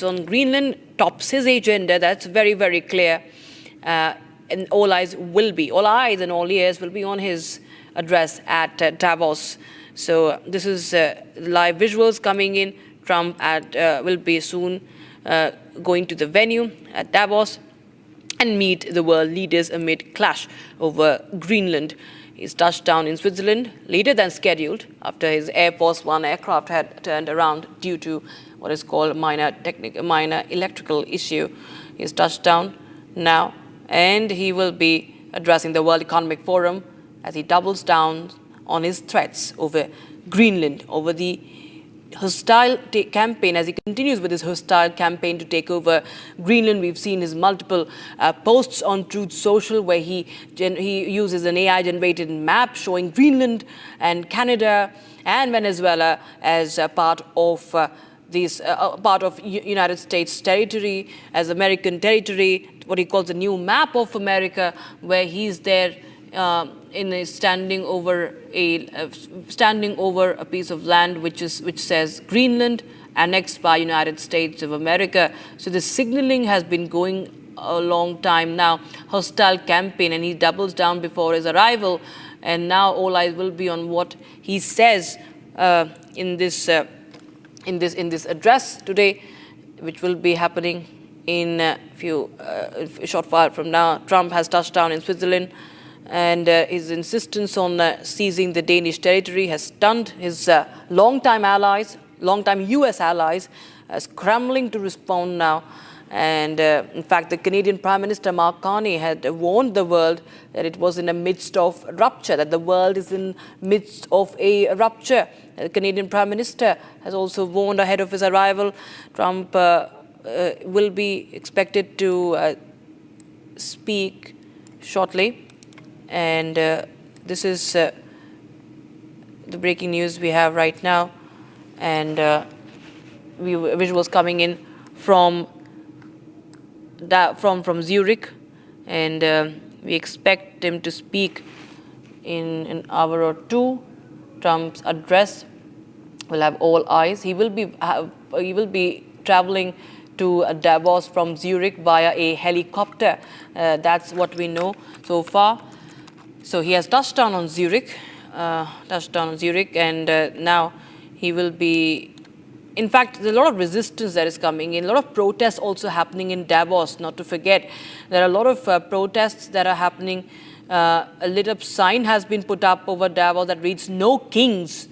on Greenland tops his agenda. That's very, very clear. And all eyes and all ears will be on his address at Davos. So this is live visuals coming in. Trump will be soon going to the venue at Davos and meet the world leaders amid clash over Greenland. He's touched down in Switzerland later than scheduled after his Air Force One aircraft had turned around due to what is called minor electrical issue. He's touched down now, and he will be addressing the World Economic Forum as he doubles down on his threats over Greenland, over the hostile campaign. As he continues with his hostile campaign to take over Greenland, we've seen his multiple posts on Truth Social where he uses an AI-generated map showing Greenland and Canada and Venezuela as a part of United States territory, as American territory, what he calls the new map of America, where he's there standing over a piece of land which says Greenland, annexed by United States of America. So the signaling has been going a long time now, hostile campaign, and he doubles down before his arrival. And now all eyes will be on what he says in this address today, which will be happening in a short while from now. Trump has touched down in Switzerland, and his insistence on seizing the Danish territory has stunned his longtime U.S. allies, scrambling to respond now. And in fact, the Canadian Prime Minister Mark Carney had warned the world that it was in the midst of rupture, that the world is in midst of a rupture. The Canadian Prime Minister has also warned ahead of his arrival. Trump will be expected to speak shortly. And this is the breaking news we have right now. And visuals coming in from Zurich, and we expect him to speak in an hour or two. Trump's address will have all eyes. He will be traveling to Davos from Zurich via a helicopter. That's what we know so far. So he has touched down on Zurich, and now he will be. In fact, there's a lot of resistance that is coming in, a lot of protests also happening in Davos, not to forget. There are a lot of protests that are happening. A lit-up sign has been put up over Davos that reads, "No Kings,"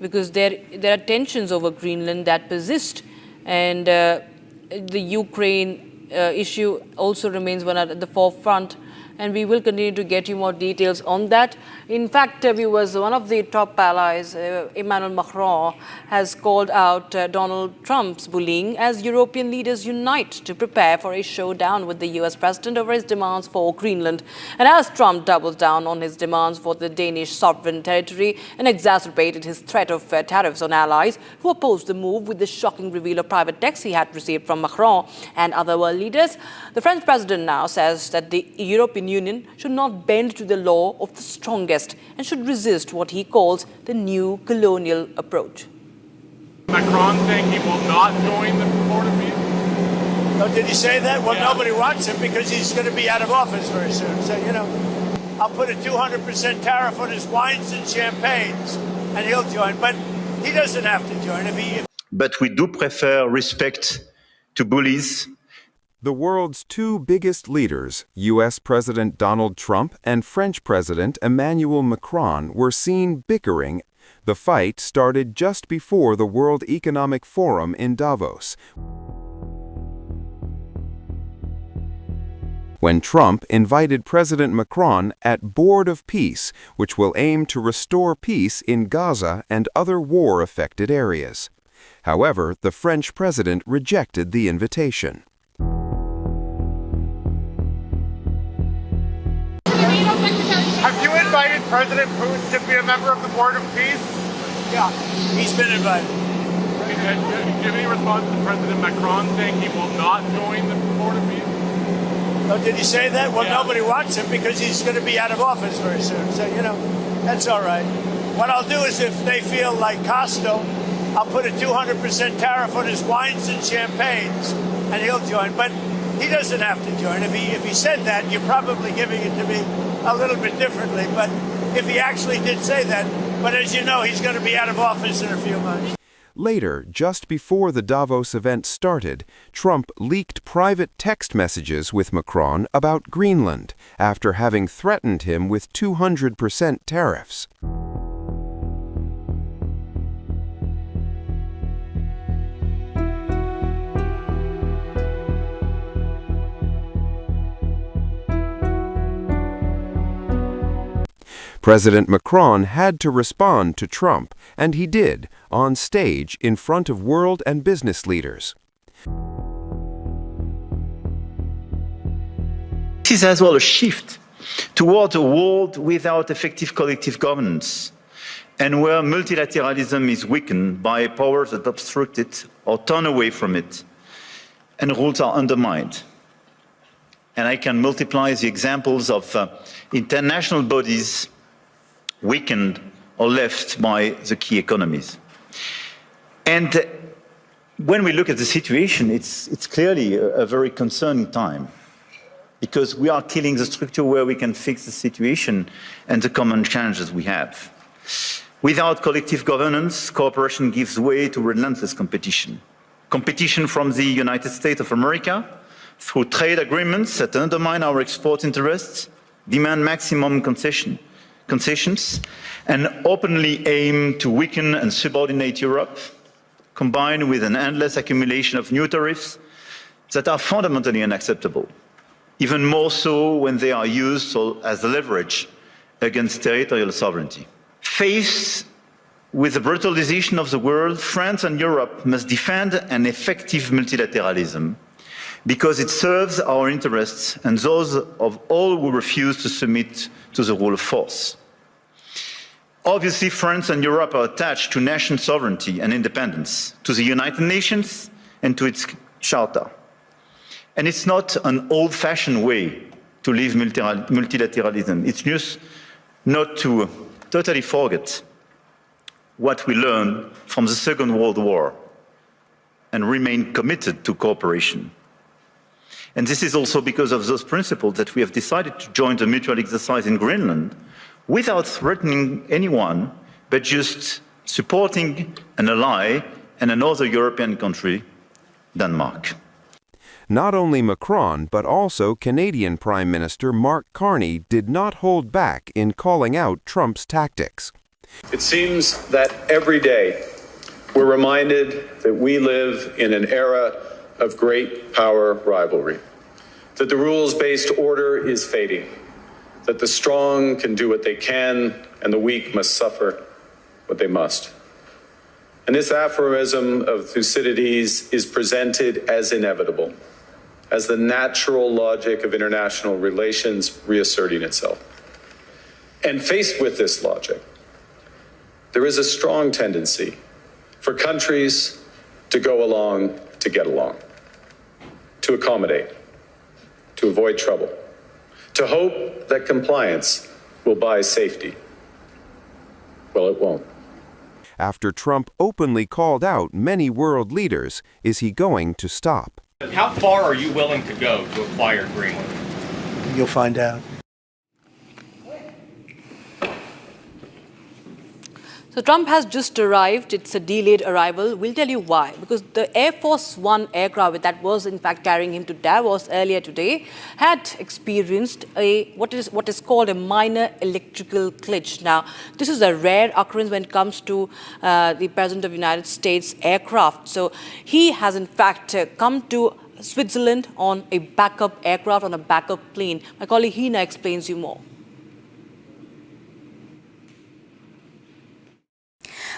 because there are tensions over Greenland that persist. And the Ukraine issue also remains one at the forefront. And we will continue to get you more details on that. In fact, viewers, one of the top allies, Emmanuel Macron, has called out Donald Trump's bullying as European leaders unite to prepare for a showdown with the US president over his demands for Greenland. And as Trump doubles down on his demands for the Danish sovereign territory and exacerbated his threat of tariffs on allies who opposed the move with the shocking reveal of private texts he had received from Macron and other world leaders, the French president now says that the European Union should not bend to the law of the strongest and should resist what he calls the new colonial approach. Macron saying he will not join the Board of Peace? Oh, did he say that? Well, yeah. Nobody wants him because he's going to be out of office very soon. So, I'll put a 200% tariff on his wines and champagnes and he'll join. But he doesn't have to join. But we do prefer respect to bullies. The world's two biggest leaders, U.S. President Donald Trump and French President Emmanuel Macron, were seen bickering. The fight started just before the World Economic Forum in Davos, when Trump invited President Macron at Board of Peace, which will aim to restore peace in Gaza and other war-affected areas. However, the French president rejected the invitation. Have you invited President Putin to be a member of the Board of Peace? Yeah, he's been invited. Do you have any response to President Macron saying he will not join the Board of Peace? Oh, did he say that? Well, yeah. Nobody wants him because he's going to be out of office very soon. So, that's all right. What I'll do is if they feel like Costo I'll put a 200% tariff on his wines and champagnes, and he'll join. But he doesn't have to join. If he said that, you're probably giving it to me a little bit differently. But if he actually did say that, but as you know, he's going to be out of office in a few months. Later, just before the Davos event started, Trump leaked private text messages with Macron about Greenland after having threatened him with 200% tariffs. President Macron had to respond to Trump, and he did, on stage in front of world and business leaders. This is as well a shift toward a world without effective collective governance, and where multilateralism is weakened by powers that obstruct it or turn away from it, and rules are undermined. And I can multiply the examples of international bodies weakened or left by the key economies. And when we look at the situation, it's clearly a very concerning time, because we are killing the structure where we can fix the situation and the common challenges we have. Without collective governance, cooperation gives way to relentless competition. Competition from the United States of America through trade agreements that undermine our export interests, demand maximum concessions, and openly aim to weaken and subordinate Europe, combined with an endless accumulation of new tariffs that are fundamentally unacceptable, even more so when they are used as leverage against territorial sovereignty. Faced with the brutalization of the world, France and Europe must defend an effective multilateralism, because it serves our interests and those of all who refuse to submit to the rule of force. Obviously, France and Europe are attached to national sovereignty and independence, to the United Nations and to its charter. And it's not an old-fashioned way to live multilateralism. It's just not to totally forget what we learned from the Second World War and remain committed to cooperation. And this is also because of those principles that we have decided to join the mutual exercise in Greenland without threatening anyone, but just supporting an ally and another European country, Denmark. Not only Macron, but also Canadian Prime Minister Mark Carney did not hold back in calling out Trump's tactics. It seems that every day we're reminded that we live in an era of great power rivalry, that the rules-based order is fading, that the strong can do what they can and the weak must suffer what they must. And this aphorism of Thucydides is presented as inevitable, as the natural logic of international relations reasserting itself. And faced with this logic, there is a strong tendency for countries to go along to get along, to accommodate, to avoid trouble, to hope that compliance will buy safety. Well, it won't. After Trump openly called out many world leaders, is he going to stop? How far are you willing to go to acquire Greenland? You'll find out. So Trump has just arrived. It's a delayed arrival. We'll tell you why. Because the Air Force One aircraft that was in fact carrying him to Davos earlier today had experienced what is called a minor electrical glitch. Now, this is a rare occurrence when it comes to the President of the United States aircraft. So he has in fact come to Switzerland on a backup aircraft, on a backup plane. My colleague Hina explains you more.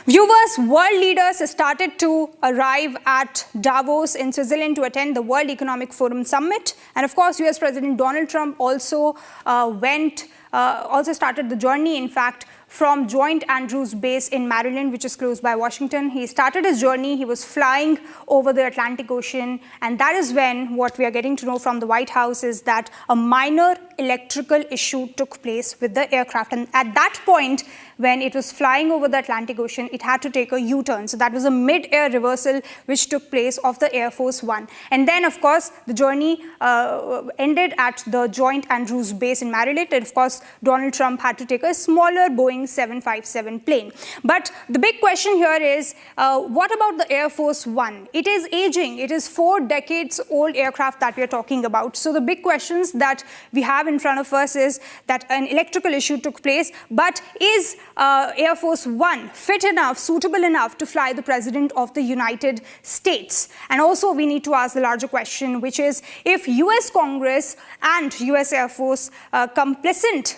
Viewers, world leaders started to arrive at Davos in Switzerland to attend the World Economic Forum Summit. And of course, US President Donald Trump also started the journey, in fact, from Joint Andrews Base in Maryland, which is close by Washington. He started his journey. He was flying over the Atlantic Ocean. And that is when what we are getting to know from the White House is that a minor electrical issue took place with the aircraft. And at that point, when it was flying over the Atlantic Ocean, it had to take a U-turn. So that was a mid-air reversal which took place of the Air Force One. And then, of course, the journey ended at the Joint Andrews Base in Maryland. And of course, Donald Trump had to take a smaller Boeing 757 plane. But the big question here is, what about the Air Force One? It is aging. It is 4 decades old aircraft that we are talking about. So the big questions that we have in front of us is that an electrical issue took place, but is Air Force One fit enough, suitable enough to fly the President of the United States? And also we need to ask the larger question, which is, if US Congress and US Air Force complicit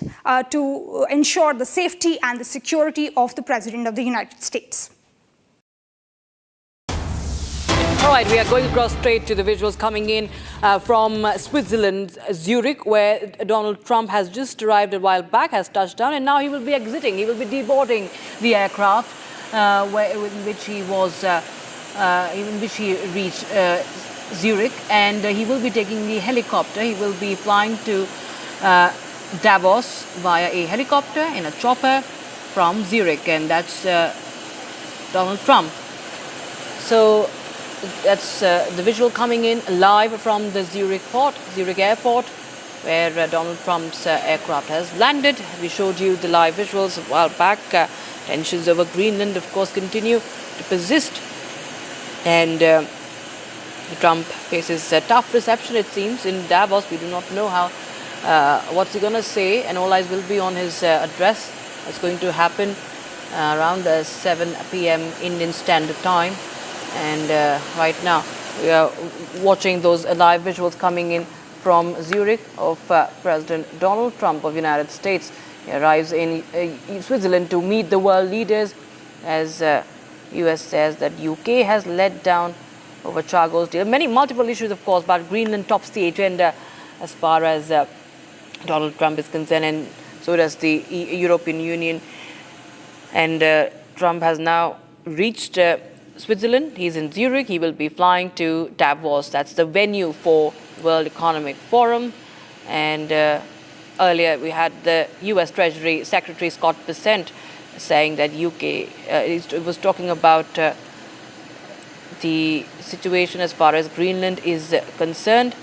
to ensure the safety and the security of the President of the United States. All right, we are going across straight to the visuals coming in from Switzerland, Zurich, where Donald Trump has just arrived a while back, has touched down, and now he will be exiting. He will be deboarding the aircraft in which he reached Zurich, and he will be taking the helicopter. He will be flying to Davos via a helicopter in a chopper from Zurich, and that's Donald Trump. So that's the visual coming in live from the Zurich airport, where Donald Trump's aircraft has landed. We showed you the live visuals a while back. Tensions over Greenland, of course, continue to persist. And Trump faces a tough reception, it seems, in Davos. We do not know what's he going to say, and all eyes will be on his address. It's going to happen around 7 p.m. Indian Standard Time. And right now, we are watching those live visuals coming in from Zurich of President Donald Trump of the United States. He arrives in Switzerland to meet the world leaders, as US says that UK has let down over Chagos deal. Multiple issues, of course, but Greenland tops the agenda as far as Donald Trump is concerned, and so does the European Union. And Trump has now reached Switzerland. He's in Zurich. He will be flying to Davos. That's the venue for World Economic Forum. And earlier we had the US Treasury Secretary Scott Bessent saying that it was talking about the situation as far as Greenland is concerned.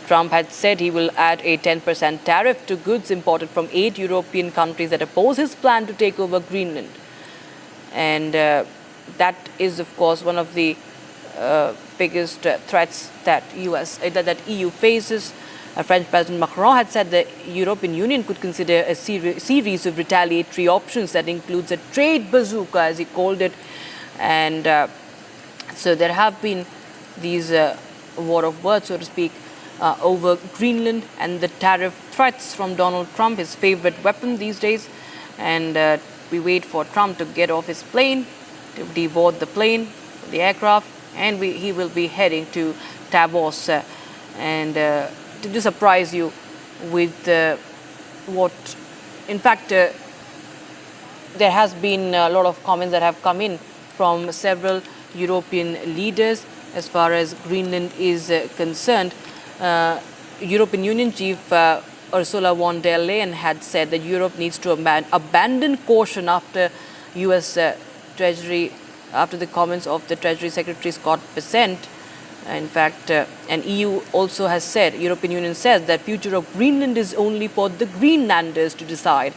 Trump had said he will add a 10% tariff to goods imported from 8 European countries that oppose his plan to take over Greenland. And that is, of course, one of the biggest threats that EU faces. French President Macron had said the European Union could consider a series of retaliatory options that includes a trade bazooka, as he called it. And so there have been these war of words, so to speak, over Greenland and the tariff threats from Donald Trump, his favorite weapon these days. And we wait for Trump to get off his plane, to deboard the plane, the aircraft, and he will be heading to Davos. And to surprise you with in fact, there has been a lot of comments that have come in from several European leaders as far as Greenland is concerned. European Union Chief Ursula von der Leyen had said that Europe needs to abandon caution after after the comments of the Treasury Secretary Scott Bessent. In fact, and EU also has said, European Union says that future of Greenland is only for the Greenlanders to decide.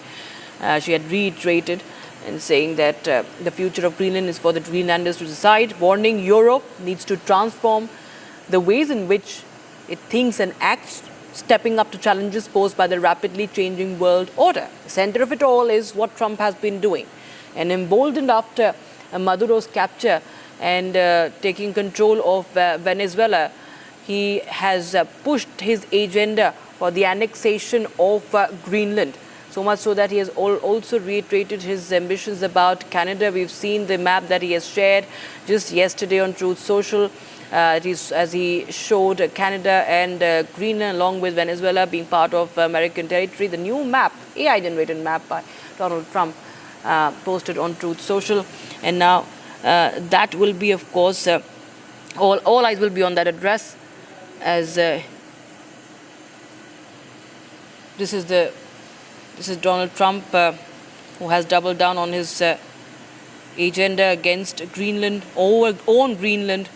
She had reiterated and saying that the future of Greenland is for the Greenlanders to decide, warning Europe needs to transform the ways in which it thinks and acts, stepping up to challenges posed by the rapidly changing world order. The center of it all is what Trump has been doing. And emboldened after Maduro's capture and taking control of Venezuela, he has pushed his agenda for the annexation of Greenland. So much so that he has also reiterated his ambitions about Canada. We've seen the map that he has shared just yesterday on Truth Social. As he showed Canada and Greenland along with Venezuela being part of American territory. The new map, AI-generated map by Donald Trump, posted on Truth Social. And now that will be, of course, all eyes will be on that address, as this is Donald Trump who has doubled down on his agenda against Greenland, on Greenland.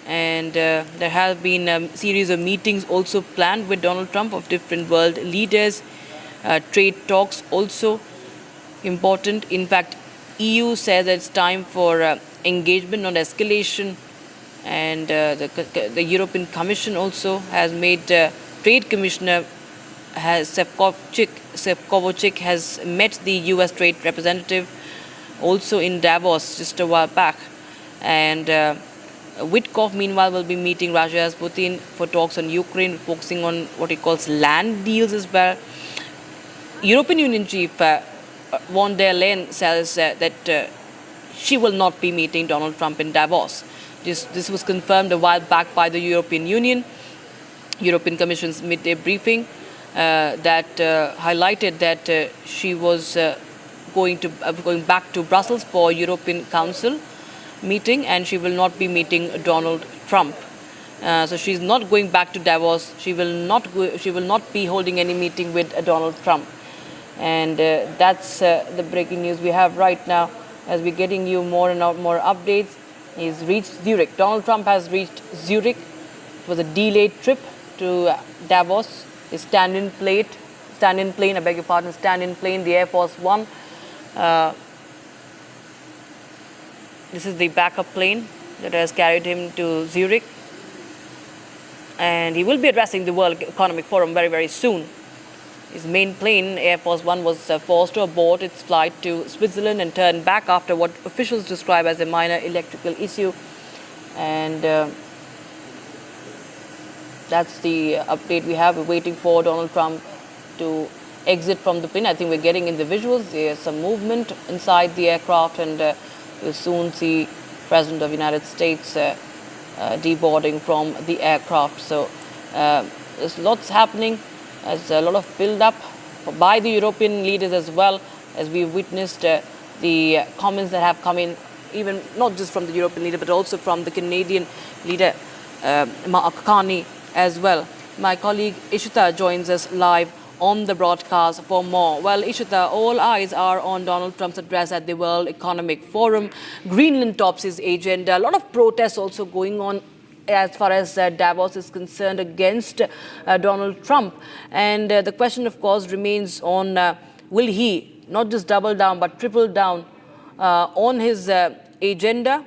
And there have been a series of meetings also planned with Donald Trump of different world leaders. Trade talks also important. In fact, EU says that it's time for engagement, not escalation. And the European Commission also has made Trade Commissioner Sefcovic has met the US trade representative also in Davos just a while back. And Witkoff, meanwhile, will be meeting Russia's Putin for talks on Ukraine, focusing on what he calls land deals as well. European Union chief von der Leyen says that she will not be meeting Donald Trump in Davos. This was confirmed a while back by the European Union. European Commission's midday briefing that highlighted that she was going back to Brussels for European Council meeting, and she will not be meeting Donald Trump. So she's not going back to Davos. She will not be holding any meeting with Donald Trump. And that's the breaking news we have right now. As we're getting you more and more updates, he's reached Zurich. Donald Trump has reached Zurich. It was a delayed trip to Davos. His stand-in plane, the Air Force One. This is the backup plane that has carried him to Zurich. And he will be addressing the World Economic Forum very, very soon. His main plane, Air Force One, was forced to abort its flight to Switzerland and turn back after what officials describe as a minor electrical issue. And that's the update we have. We're waiting for Donald Trump to exit from the plane. I think we're getting in the visuals. There's some movement inside the aircraft, and we'll soon see President of the United States deboarding from the aircraft. So there's lots happening. There's a lot of build-up by the European leaders as well, as we've witnessed the comments that have come in, even not just from the European leader, but also from the Canadian leader, Mark Carney, as well. My colleague Ishita joins us live on the broadcast for more. Well, Ishita, all eyes are on Donald Trump's address at the World Economic Forum. Greenland tops his agenda. A lot of protests also going on as far as Davos is concerned against Donald Trump. And the question, of course, remains on will he not just double down but triple down on his agenda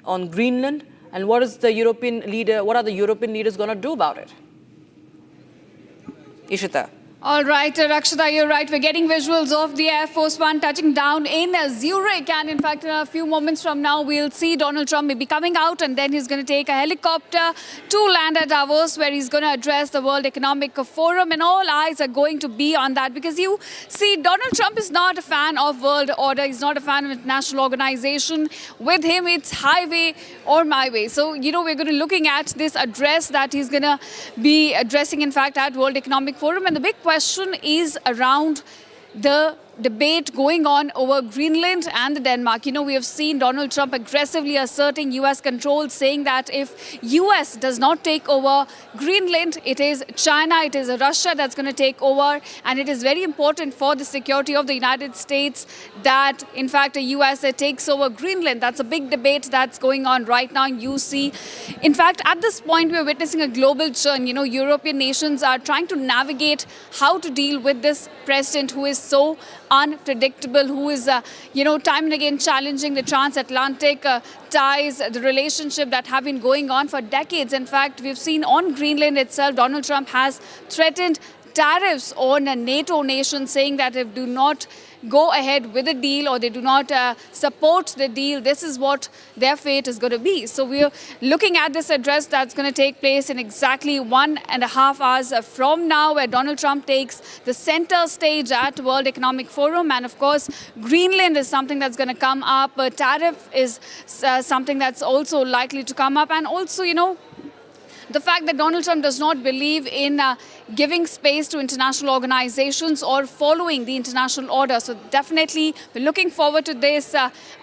on Greenland? And what are the European leaders going to do about it? Ishita. All right, Rakshita, you're right. We're getting visuals of the Air Force One touching down in Zurich. And in fact, in a few moments from now, we'll see Donald Trump maybe coming out, and then he's going to take a helicopter to land at Davos, where he's going to address the World Economic Forum. And all eyes are going to be on that, because you see, Donald Trump is not a fan of world order. He's not a fan of international organization. With him, it's highway or my way. So, we're going to be looking at this address that he's going to be addressing, in fact, at World Economic Forum. And the big question is around the debate going on over Greenland and Denmark. We have seen Donald Trump aggressively asserting U.S. control, saying that if U.S. does not take over Greenland, it is China, it is Russia that's going to take over. And it is very important for the security of the United States that, in fact, the U.S. takes over Greenland. That's a big debate that's going on right now. You see, in fact, at this point, we're witnessing a global churn. European nations are trying to navigate how to deal with this president who is so unpredictable, who is, time and again challenging the transatlantic ties, the relationship that have been going on for decades. In fact, we've seen on Greenland itself, Donald Trump has threatened tariffs on NATO nations, saying that if do not go ahead with the deal or they do not support the deal, this is what their fate is going to be. So we're looking at this address that's going to take place in exactly 1.5 hours from now, where Donald Trump takes the center stage at World Economic Forum. And of course, Greenland is something that's going to come up. Tariff is something that's also likely to come up. And also, the fact that Donald Trump does not believe in giving space to international organizations or following the international order. So definitely we're looking forward to this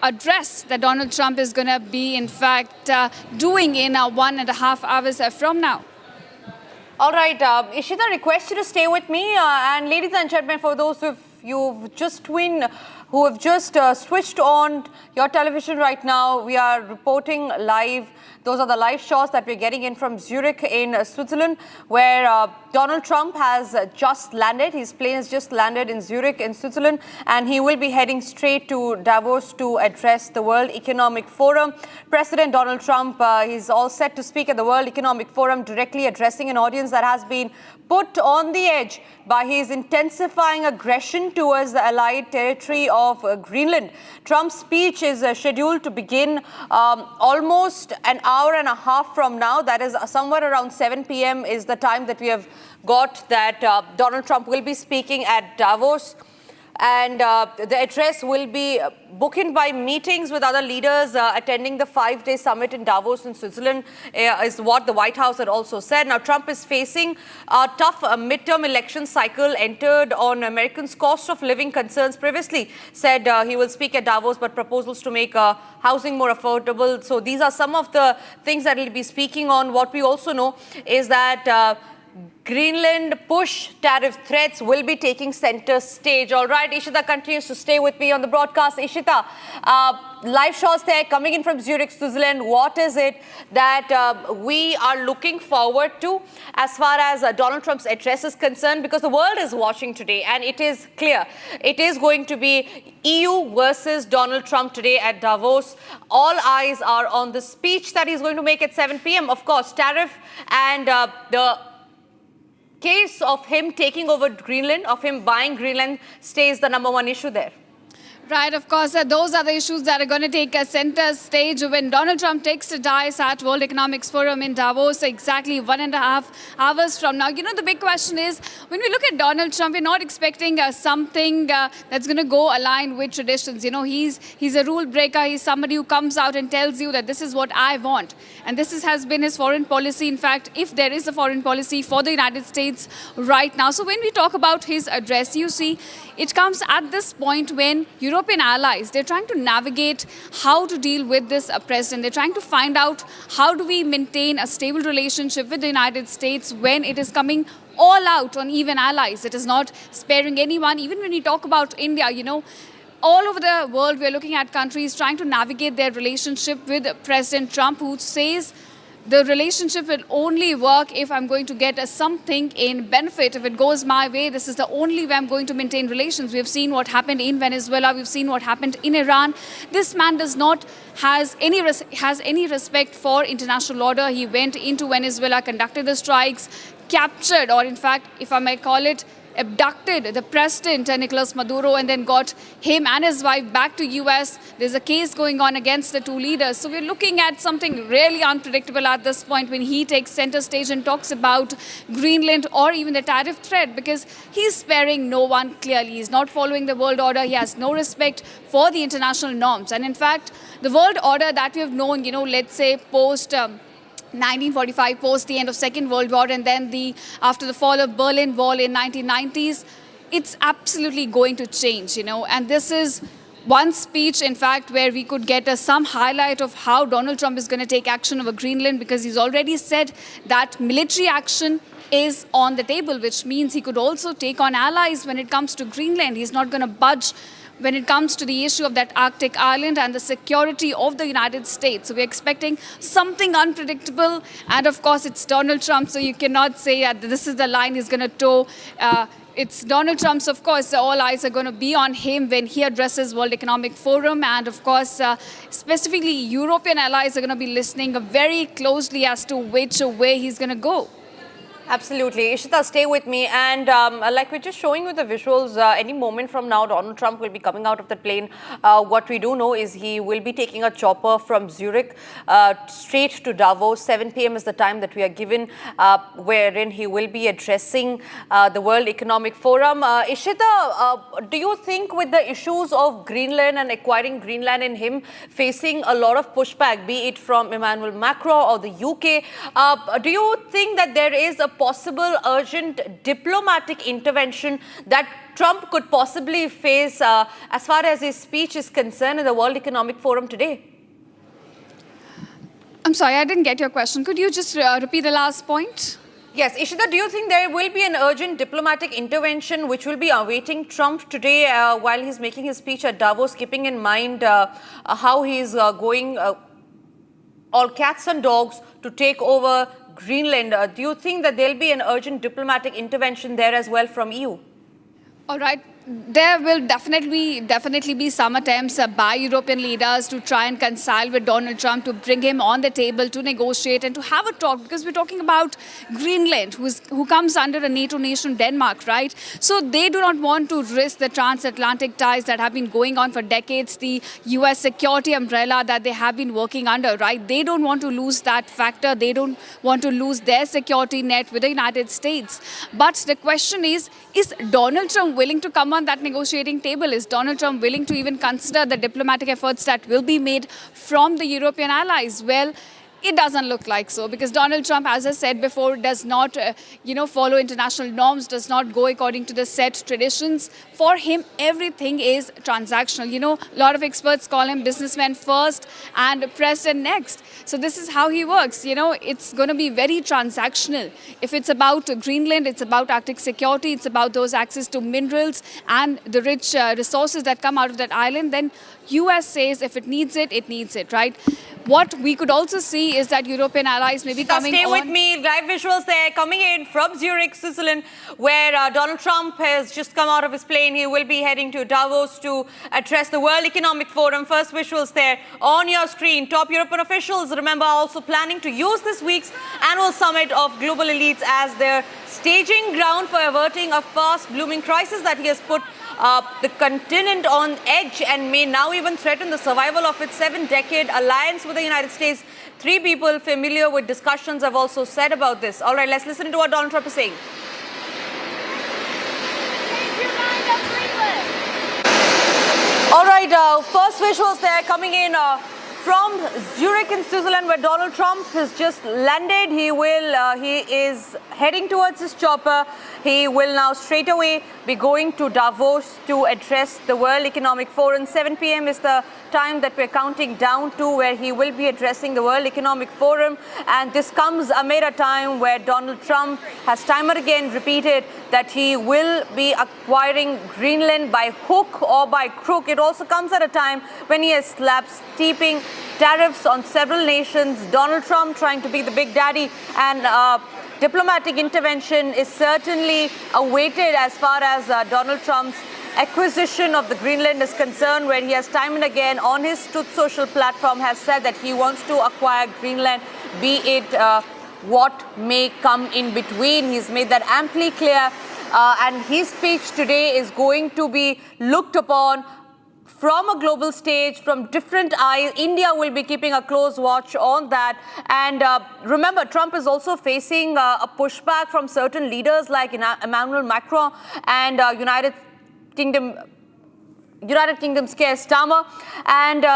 address that Donald Trump is going to be, in fact, doing in 1.5 hours from now. All right, Ishita, request you to stay with me. And ladies and gentlemen, for those of you've just tuned who have just switched on your television right now, we are reporting live. Those are the live shots that we're getting in from Zurich in Switzerland, where Donald Trump has just landed. His plane has just landed in Zurich in Switzerland, and he will be heading straight to Davos to address the World Economic Forum. President Donald Trump, he's all set to speak at the World Economic Forum, directly addressing an audience that has been put on the edge by his intensifying aggression towards the allied territory of Greenland. Trump's speech is scheduled to begin almost an hour and a half from now. That is somewhere around 7 p.m. is the time that we have got that Donald Trump will be speaking at Davos. And the address will be bookended by meetings with other leaders attending the 5-day summit in Davos in Switzerland, is what the White House had also said. Now, Trump is facing a tough midterm election cycle entered on Americans' cost of living concerns. Previously said he will speak at Davos, but proposals to make housing more affordable. So these are some of the things that he'll be speaking on. What we also know is that Greenland push tariff threats will be taking center stage. All right, Ishita continues to stay with me on the broadcast. Ishita, live shots there coming in from Zurich, Switzerland. What is it that we are looking forward to as far as Donald Trump's address is concerned? Because the world is watching today, and it is clear. It is going to be EU versus Donald Trump today at Davos. All eyes are on the speech that he's going to make at 7 p.m. Of course, tariff and the case of him taking over Greenland, of him buying Greenland, stays the number one issue there. Right, of course, those are the issues that are going to take a center stage when Donald Trump takes to dais at World Economic Forum in Davos exactly 1.5 hours from now. You know, the big question is, when we look at Donald Trump, we're not expecting something that's going to go aligned with traditions. You know, he's a rule breaker. He's somebody who comes out and tells you that this is what I want. And this has been his foreign policy. In fact, if there is a foreign policy for the United States right now. So when we talk about his address, you see, it comes at this point when European allies, they're trying to navigate how to deal with this president. They're trying to find out how do we maintain a stable relationship with the United States when it is coming all out on even allies. It is not sparing anyone. Even when we talk about India, you know, all over the world, we're looking at countries trying to navigate their relationship with President Trump, who says the relationship will only work if I'm going to get something in benefit. If it goes my way, this is the only way I'm going to maintain relations. We've seen what happened in Venezuela. We've seen what happened in Iran. This man does not has any respect for international order. He went into Venezuela, conducted the strikes, captured, or in fact, if I may call it, abducted the president, Nicolas Maduro, and then got him and his wife back to US. There's a case going on against the two leaders. So we're looking at something really unpredictable at this point when he takes center stage and talks about Greenland or even the tariff threat, because he's sparing no one clearly. He's not following the world order. He has no respect for the international norms. And in fact, the world order that we have known, you know, let's say post 1945, post the end of Second World War, and then after the fall of Berlin Wall in 1990s, it's absolutely going to change, you know. And this is one speech, in fact, where we could get some highlight of how Donald Trump is going to take action over Greenland, because he's already said that military action is on the table, which means he could also take on allies when it comes to Greenland. He's not going to budge when it comes to the issue of that Arctic island and the security of the United States. So we're expecting something unpredictable. And of course, it's Donald Trump, so you cannot say that this is the line he's going to toe. It's Donald Trump's, of course, all eyes are going to be on him when he addresses World Economic Forum. And of course, specifically, European allies are going to be listening very closely as to which way he's going to go. Absolutely. Ishita, stay with me. And like we're just showing you the visuals, any moment from now, Donald Trump will be coming out of the plane. What we do know is he will be taking a chopper from Zurich straight to Davos. 7 p.m. is the time that we are given, wherein he will be addressing the World Economic Forum. Ishita, do you think with the issues of Greenland and acquiring Greenland and him facing a lot of pushback, be it from Emmanuel Macron or the UK, do you think that there is a possible urgent diplomatic intervention that Trump could possibly face as far as his speech is concerned in the World Economic Forum today? I'm sorry, I didn't get your question. Could you just repeat the last point? Yes, Ishita, do you think there will be an urgent diplomatic intervention which will be awaiting Trump today while he's making his speech at Davos, keeping in mind how he's going all cats and dogs to take over Greenland? Do you think that there'll be an urgent diplomatic intervention there as well from EU? All right. There will definitely be some attempts by European leaders to try and reconcile with Donald Trump, to bring him on the table, to negotiate and to have a talk, because we're talking about Greenland, who comes under a NATO nation, Denmark, right? So they do not want to risk the transatlantic ties that have been going on for decades, the US security umbrella that they have been working under, right? They don't want to lose that factor. They don't want to lose their security net with the United States. But the question is Donald Trump willing to come on that negotiating table? Is Donald Trump willing to even consider the diplomatic efforts that will be made from the European allies? Well, it doesn't look like so, because Donald Trump, as I said before, does not, follow international norms, does not go according to the set traditions. For him, everything is transactional. A lot of experts call him businessman first and president next. So this is how he works. It's going to be very transactional. If it's about Greenland, it's about Arctic security, it's about those access to minerals and the rich resources that come out of that island, then US says if it needs it, right? What we could also see is that European allies may be coming on. Stay with me. Live visuals there coming in from Zurich, Switzerland, where Donald Trump has just come out of his plane. He will be heading to Davos to address the World Economic Forum. First visuals there on your screen. Top European officials, remember, also planning to use this week's annual summit of global elites as their staging ground for averting a fast-blooming crisis that he has put the continent on edge and may now even threaten the survival of its 7-decade alliance with the United States. 3 people familiar with discussions have also said about this. All right, let's listen to what Donald Trump is saying. All right, first visuals there coming in from Zurich in Switzerland, where Donald Trump has just landed. He is heading towards his chopper. He will now straight away be going to Davos to address the World Economic Forum. 7 p.m. is the time that we're counting down to, where he will be addressing the World Economic Forum. And this comes amid a time where Donald Trump has time and again repeated that he will be acquiring Greenland by hook or by crook. It also comes at a time when he has slapped steeping tariffs on several nations. Donald Trump trying to be the big daddy, and diplomatic intervention is certainly awaited as far as Donald Trump's acquisition of the Greenland is concerned, where he has time and again on his Truth Social platform has said that he wants to acquire Greenland, be it what may come in between. He's made that amply clear, and his speech today is going to be looked upon from a global stage, from different eyes. India will be keeping a close watch on that. And remember, Trump is also facing a pushback from certain leaders like Emmanuel Macron and United Kingdom's Keir Starmer. And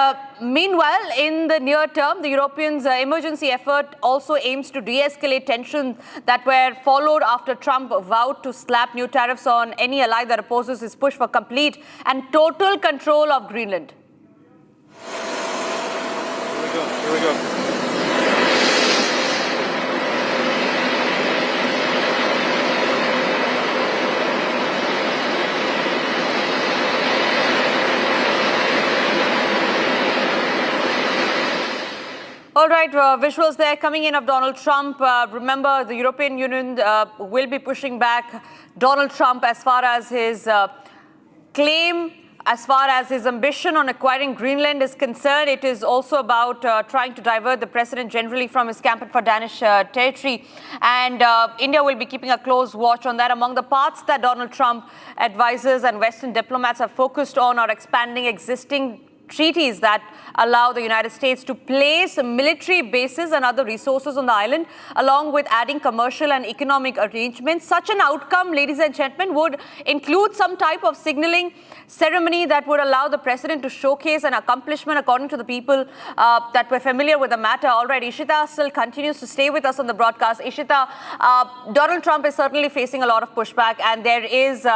meanwhile, in the near term, the Europeans' emergency effort also aims to de-escalate tensions that were followed after Trump vowed to slap new tariffs on any ally that opposes his push for complete and total control of Greenland. Here we go. All right, visuals there coming in of Donald Trump. Remember, the European Union will be pushing back Donald Trump as far as his claim, as far as his ambition on acquiring Greenland is concerned. It is also about trying to divert the president generally from his campaign for Danish territory. And India will be keeping a close watch on that. Among the parts that Donald Trump advisors and Western diplomats have focused on are expanding existing treaties that allow the United States to place military bases and other resources on the island, along with adding commercial and economic arrangements. Such an outcome, ladies and gentlemen, would include some type of signaling ceremony that would allow the president to showcase an accomplishment, according to the people that were familiar with the matter. All right, Ishita still continues to stay with us on the broadcast. Ishita, Donald Trump is certainly facing a lot of pushback, and there is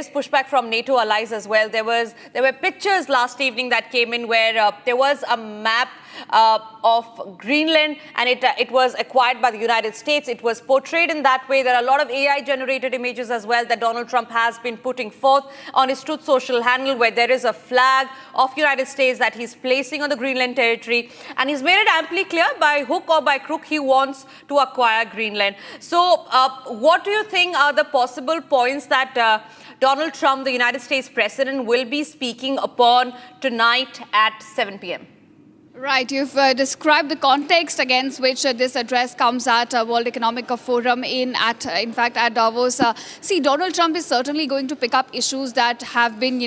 pushback from NATO allies as well. There were pictures last evening that came in where there was a map of Greenland, and it was acquired by the United States. It was portrayed in that way. There are a lot of AI-generated images as well that Donald Trump has been putting forth on his Truth Social handle, where there is a flag of United States that he's placing on the Greenland territory, and he's made it amply clear by hook or by crook he wants to acquire Greenland. So what do you think are the possible points that Donald Trump, the United States president, will be speaking upon tonight at 7 p.m.? Right, you've described the context against which this address comes at World Economic Forum in fact at Davos. See, Donald Trump is certainly going to pick up issues that have been,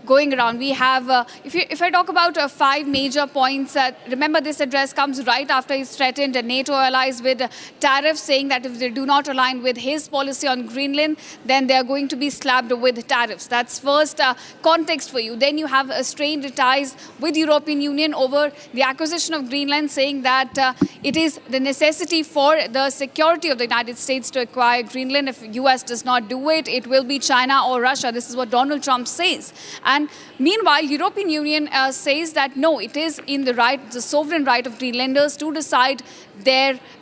going around. We have, if I talk about 5 major points, remember this address comes right after he's threatened NATO allies with tariffs, saying that if they do not align with his policy on Greenland, then they are going to be slapped with tariffs. That's first context for you. Then you have strained ties with European Union over the acquisition of Greenland, saying that it is the necessity for the security of the United States to acquire Greenland. If US does not do it, it will be China or Russia. This is what Donald Trump says. And meanwhile, European Union says that no, it is in the sovereign right of Greenlanders to decide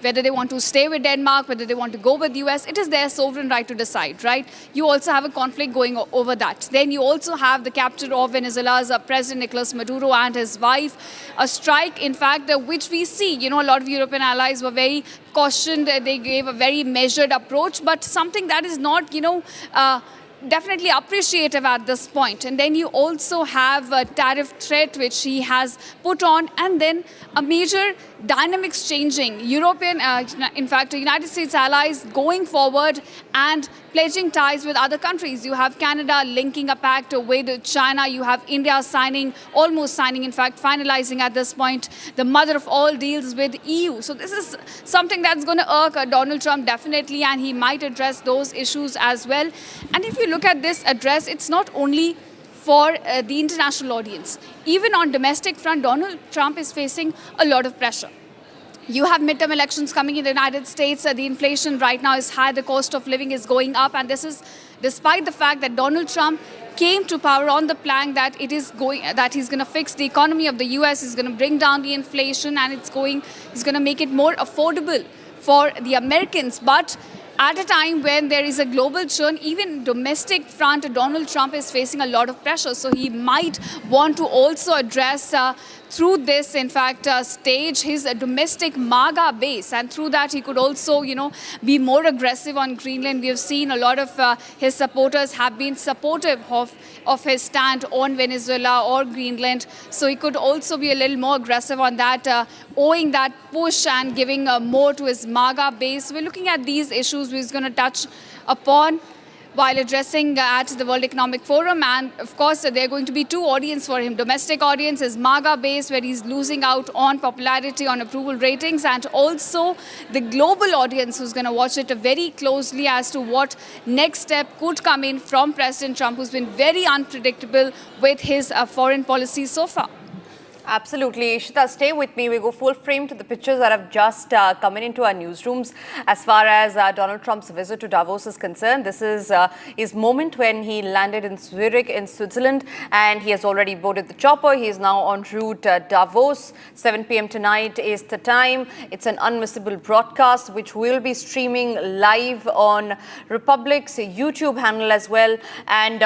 whether they want to stay with Denmark, whether they want to go with the US. It is their sovereign right to decide, right? You also have a conflict going over that. Then you also have the capture of Venezuela's President Nicolas Maduro and his wife, a strike, in fact, which we see, a lot of European allies were very cautioned. They gave a very measured approach, but something that is not, definitely appreciative at this point. And then you also have a tariff threat which he has put on, and then a major dynamics changing. In fact, the United States allies going forward and pledging ties with other countries. You have Canada linking a pact with China. You have India almost signing, in fact, finalizing at this point, the mother of all deals with EU. So this is something that's going to irk Donald Trump definitely, and he might address those issues as well. And if you look at this address, it's not only for the international audience. Even on domestic front, Donald Trump is facing a lot of pressure. You have midterm elections coming in the United States. The inflation right now is high. The cost of living is going up. And this is despite the fact that Donald Trump came to power on the plank that he's going to fix the economy of the US, he's going to bring down the inflation, and he's going to make it more affordable for the Americans. But at a time when there is a global churn, even domestic front, Donald Trump is facing a lot of pressure. So he might want to also address through this, in fact, stage his domestic MAGA base. And through that, he could also, be more aggressive on Greenland. We have seen a lot of his supporters have been supportive of his stand on Venezuela or Greenland. So he could also be a little more aggressive on that, owing that push and giving more to his MAGA base. We're looking at these issues he's going to touch upon while addressing at the World Economic Forum. And of course, there are going to be 2 audiences for him. Domestic audience is MAGA base, where he's losing out on popularity, on approval ratings, and also the global audience who's going to watch it very closely as to what next step could come in from President Trump, who's been very unpredictable with his foreign policy so far. Absolutely. Ishita, stay with me. We go full frame to the pictures that have just come into our newsrooms as far as Donald Trump's visit to Davos is concerned. This is his moment when he landed in Zurich in Switzerland, and he has already boarded the chopper. He is now en route Davos. 7 p.m. tonight is the time. It's an unmissable broadcast which will be streaming live on Republic's YouTube handle as well. And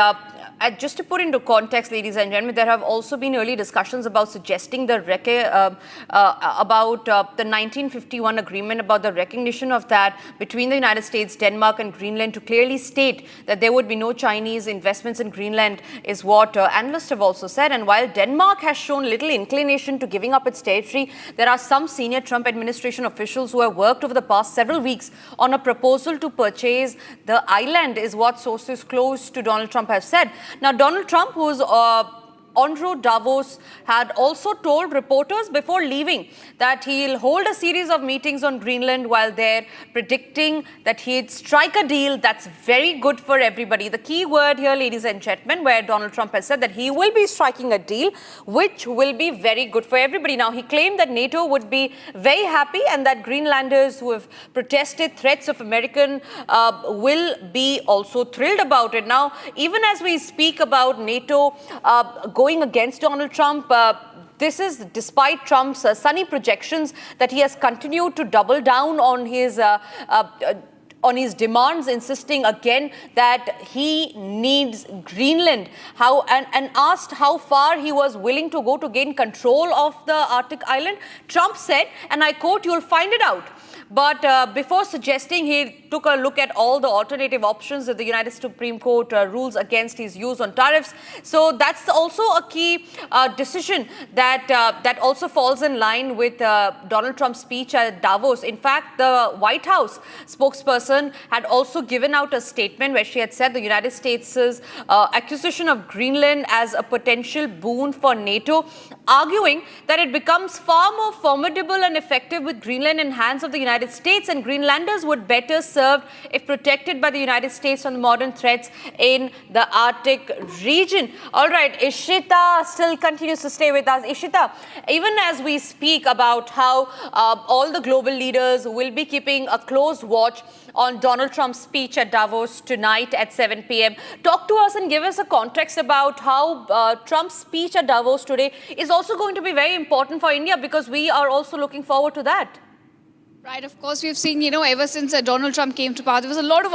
just to put into context, ladies and gentlemen, there have also been early discussions about suggesting the 1951 agreement, about the recognition of that between the United States, Denmark and Greenland, to clearly state that there would be no Chinese investments in Greenland, is what analysts have also said. And while Denmark has shown little inclination to giving up its territory, there are some senior Trump administration officials who have worked over the past several weeks on a proposal to purchase the island, is what sources close to Donald Trump have said. Now, Donald Trump, who's en route Davos, had also told reporters before leaving that he'll hold a series of meetings on Greenland while there, predicting that he'd strike a deal that's very good for everybody. The key word here, ladies and gentlemen, where Donald Trump has said that he will be striking a deal which will be very good for everybody. Now, he claimed that NATO would be very happy and that Greenlanders who have protested threats of American will be also thrilled about it. Now, even as we speak about NATO going against Donald Trump, this is despite Trump's sunny projections that he has continued to double down on his demands, insisting again that he needs Greenland. And asked how far he was willing to go to gain control of the Arctic island, Trump said, and I quote, "You'll find it out." But before suggesting, he took a look at all the alternative options that the United Supreme Court rules against his use on tariffs. So that's also a key decision that also falls in line with Donald Trump's speech at Davos. In fact, the White House spokesperson had also given out a statement where she had said the United States' acquisition of Greenland as a potential boon for NATO, arguing that it becomes far more formidable and effective with Greenland in hands of the United States, and Greenlanders would better served if protected by the United States from the modern threats in the Arctic region. All right, Ishita still continues to stay with us. Ishita, even as we speak about how all the global leaders will be keeping a close watch on Donald Trump's speech at Davos tonight at 7 p.m. Talk to us and give us a context about how Trump's speech at Davos today is also going to be very important for India, because we are also looking forward to that. Right, of course, we've seen, ever since Donald Trump came to power, there was a lot of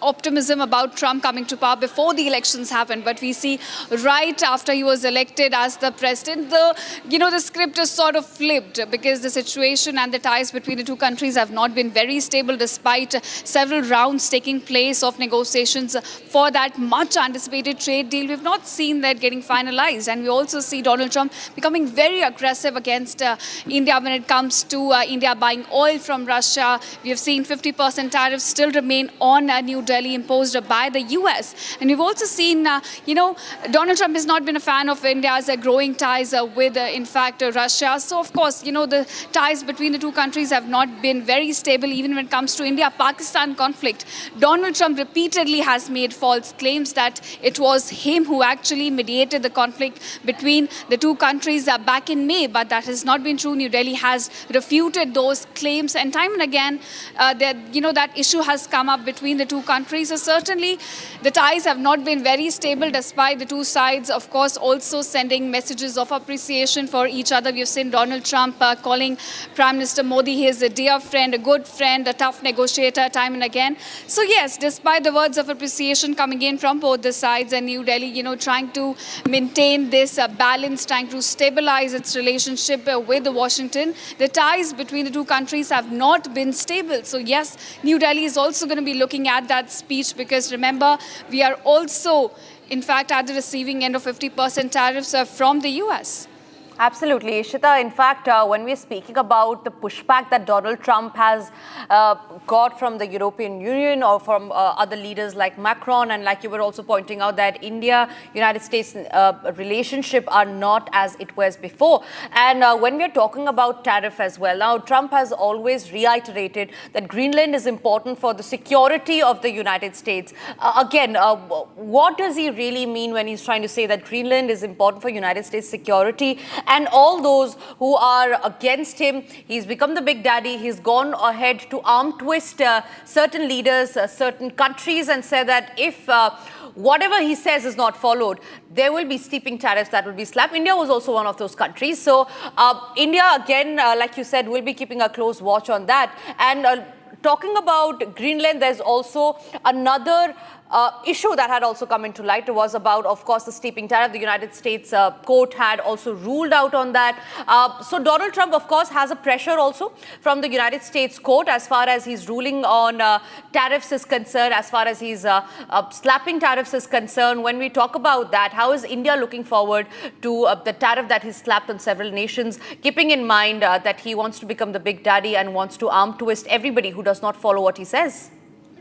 optimism about Trump coming to power before the elections happened. But we see right after he was elected as the president, the script is sort of flipped, because the situation and the ties between the two countries have not been very stable, despite several rounds taking place of negotiations for that much anticipated trade deal. We've not seen that getting finalized. And we also see Donald Trump becoming very aggressive against India when it comes to India buying oil from Russia. We have seen 50% tariffs still remain on New Delhi, imposed by the US. And we've also seen, Donald Trump has not been a fan of India's growing ties with, in fact, Russia. So, of course, the ties between the two countries have not been very stable, even when it comes to India-Pakistan conflict. Donald Trump repeatedly has made false claims that it was him who actually mediated the conflict between the two countries back in May, but that has not been true. New Delhi has refuted those claims, and time and again, that issue has come up between the two countries. So certainly, the ties have not been very stable, despite the two sides, of course, also sending messages of appreciation for each other. We've seen Donald Trump calling Prime Minister Modi his dear friend, a good friend, a tough negotiator, time and again. So yes, despite the words of appreciation coming in from both the sides, and New Delhi, trying to maintain this balance, trying to stabilize its relationship with Washington, the ties between the two countries have not been stable. So yes, New Delhi is also going to be looking at that speech, because remember, we are also, in fact, at the receiving end of 50% tariffs from the US. Absolutely, Ishita. In fact, when we're speaking about the pushback that Donald Trump has got from the European Union or from other leaders like Macron, and like you were also pointing out, that India-United States relationship are not as it was before. And when we're talking about tariff as well, now Trump has always reiterated that Greenland is important for the security of the United States. Again, what does he really mean when he's trying to say that Greenland is important for United States security? And all those who are against him, he's become the big daddy. He's gone ahead to arm twist certain leaders, certain countries, and said that if whatever he says is not followed, there will be steeping tariffs that will be slapped. India was also one of those countries. So India, again, like you said, will be keeping a close watch on that. And talking about Greenland, there's also another issue that had also come into light. It was about, of course, the steeping tariff. The United States court had also ruled out on that. So Donald Trump, of course, has a pressure also from the United States court as far as his ruling on tariffs is concerned, as far as his slapping tariffs is concerned. When we talk about that, how is India looking forward to the tariff that he's slapped on several nations, keeping in mind that he wants to become the big daddy and wants to arm twist everybody who does not follow what he says?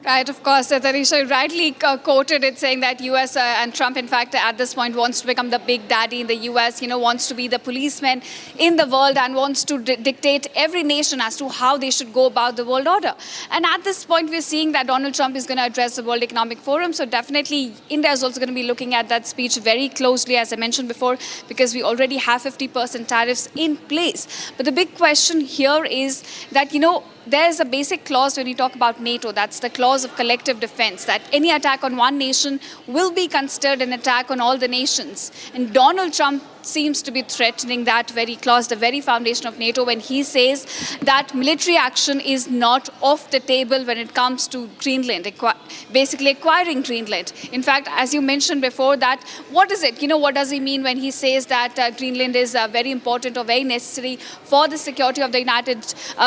Right, of course. Tanisha rightly quoted it, saying that US and Trump, in fact, at this point wants to become the big daddy in the US, wants to be the policeman in the world and wants to dictate every nation as to how they should go about the world order. And at this point, we're seeing that Donald Trump is going to address the World Economic Forum. So definitely, India is also going to be looking at that speech very closely, as I mentioned before, because we already have 50% tariffs in place. But the big question here is that, there's a basic clause when you talk about NATO. That's the clause of collective defense, that any attack on one nation will be considered an attack on all the nations. And Donald Trump seems to be threatening that very clause, the very foundation of NATO, when he says that military action is not off the table when it comes to Greenland, basically acquiring Greenland. In fact, as you mentioned before, that what is it? What does he mean when he says that Greenland is very important or very necessary for the security of the United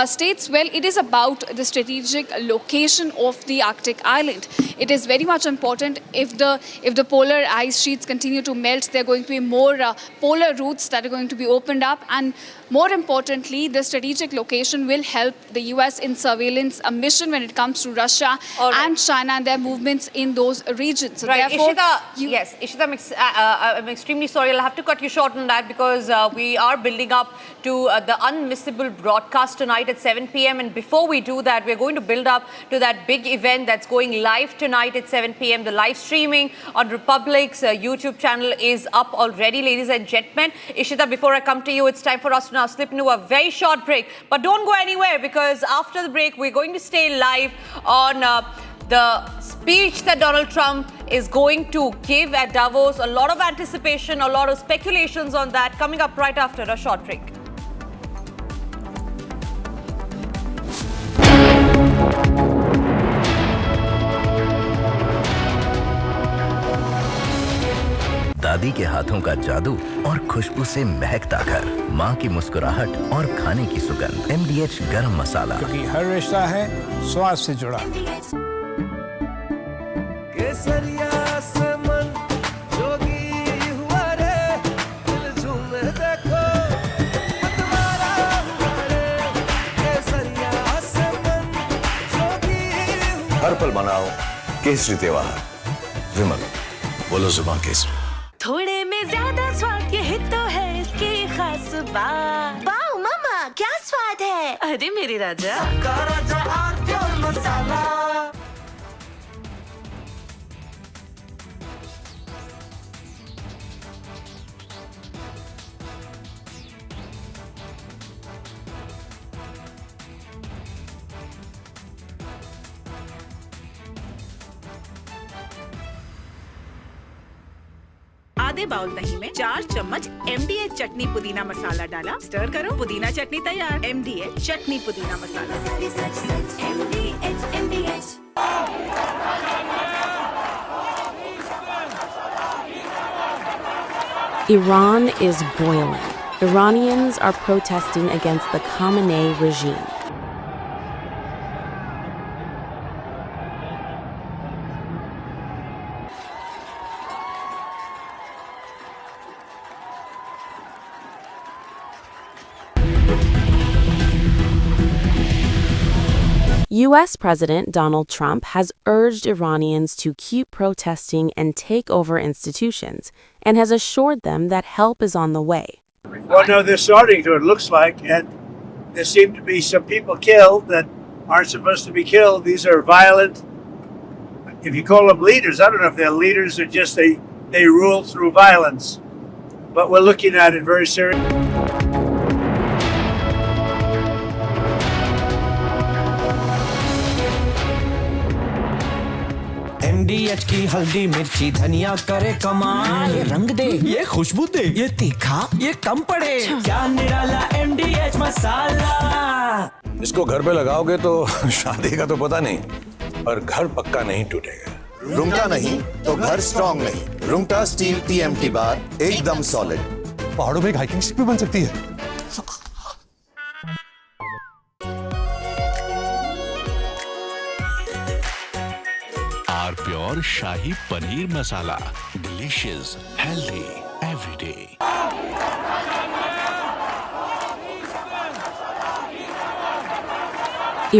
States? Well, it is about the strategic location of the Arctic island. It is very much important. If the polar ice sheets continue to melt, there are going to be more polar routes that are going to be opened up, and more importantly, the strategic location will help the US in surveillance mission when it comes to Russia and China and their movements in those regions. So right, therefore, Ishita, I'm extremely sorry. I'll have to cut you short on that because we are building up to the unmissable broadcast tonight at 7 p.m. And before we do that, we're going to build up to that big event that's going live tonight at 7 p.m. The live streaming on Republic's YouTube channel is up already, ladies and gentlemen. Ishita, before I come to you, it's time for us to now slip into a very short break. But don't go anywhere, because after the break, we're going to stay live on the speech that Donald Trump is going to give at Davos. A lot of anticipation, a lot of speculations on that coming up right after a short break. दादी के हाथों का जादू और खुशबू से महकता घर, माँ की मुस्कुराहट और खाने की सुगंध। MDH गरम मसाला, क्योंकि हर रिश्ता है स्वाद से जुड़ा। केसरिया से मन जोगी हुआ रे, दिल झूमे देखो मतवारा हुआ रे। केसरिया से मन जोगी हुआ। हर पल मनाओ केसरी त्योहार। विमल, बोलो जुबान केसरी। थोड़े में ज्यादा स्वाद, यही तो है इसकी खास बात। वाओ मामा, क्या स्वाद है। अरे मेरे राजा, राजा और प्योर मसाला। आधे बाउल दही में 4 चम्मच MDH चटनी पुदीना मसाला डाला, स्टर करो, पुदीना चटनी तैयार। MDH चटनी पुदीना मसाला। MDH। Iran is boiling. Iranians are protesting against the Khamenei regime. U.S. President Donald Trump has urged Iranians to keep protesting and take over institutions, and has assured them that help is on the way. Well, no, they're starting to, it looks like, and there seem to be some people killed that aren't supposed to be killed. These are violent, if you call them leaders, I don't know if they're leaders or just they rule through violence. But we're looking at it very seriously. MDH की हल्दी मिर्ची धनिया करे कमाल, ये रंग दे, ये खुशबू दे, ये तीखा, ये कम पड़े, क्या निराला MDH मसाला। इसको घर पे लगाओगे तो शादी का तो पता नहीं, पर घर पक्का नहीं टूटेगा। रुंगटा नहीं तो घर स्ट्रॉन्ग नहीं। रुंगटा स्टील TMT बार एकदम सॉलिड। पहाड़ों में हाइकिंग स्टिक भी बन सकती है। Pure shahi paneer masala, delicious, healthy every day.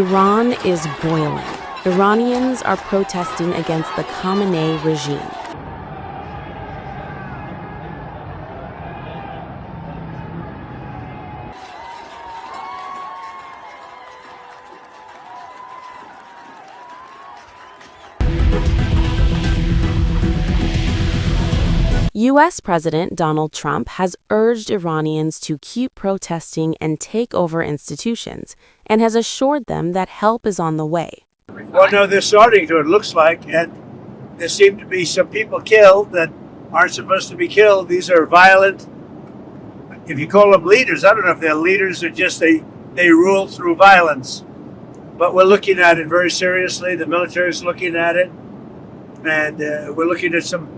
Iran is boiling. Iranians are protesting against the Khamenei regime. U.S. President Donald Trump has urged Iranians to keep protesting and take over institutions, and has assured them that help is on the way. Well, no, they're starting to, it looks like, and there seem to be some people killed that aren't supposed to be killed. These are violent, if you call them leaders, I don't know if they're leaders or just they rule through violence. But we're looking at it very seriously. The military is looking at it, and we're looking at some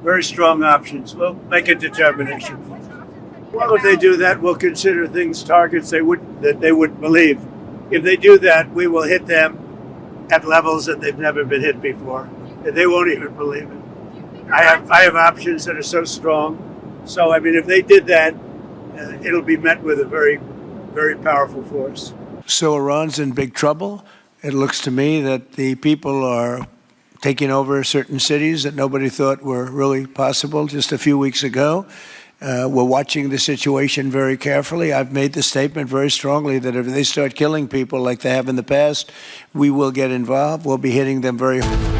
very strong options. We'll make a determination. Well, if they do that, we'll consider things targets that they wouldn't believe. If they do that, we will hit them at levels that they've never been hit before. They won't even believe it. I have options that are so strong. So, I mean, if they did that, it'll be met with a very, very powerful force. So Iran's in big trouble. It looks to me that the people are taking over certain cities that nobody thought were really possible just a few weeks ago. We're watching the situation very carefully. I've made the statement very strongly that if they start killing people like they have in the past, we will get involved. We'll be hitting them very hard.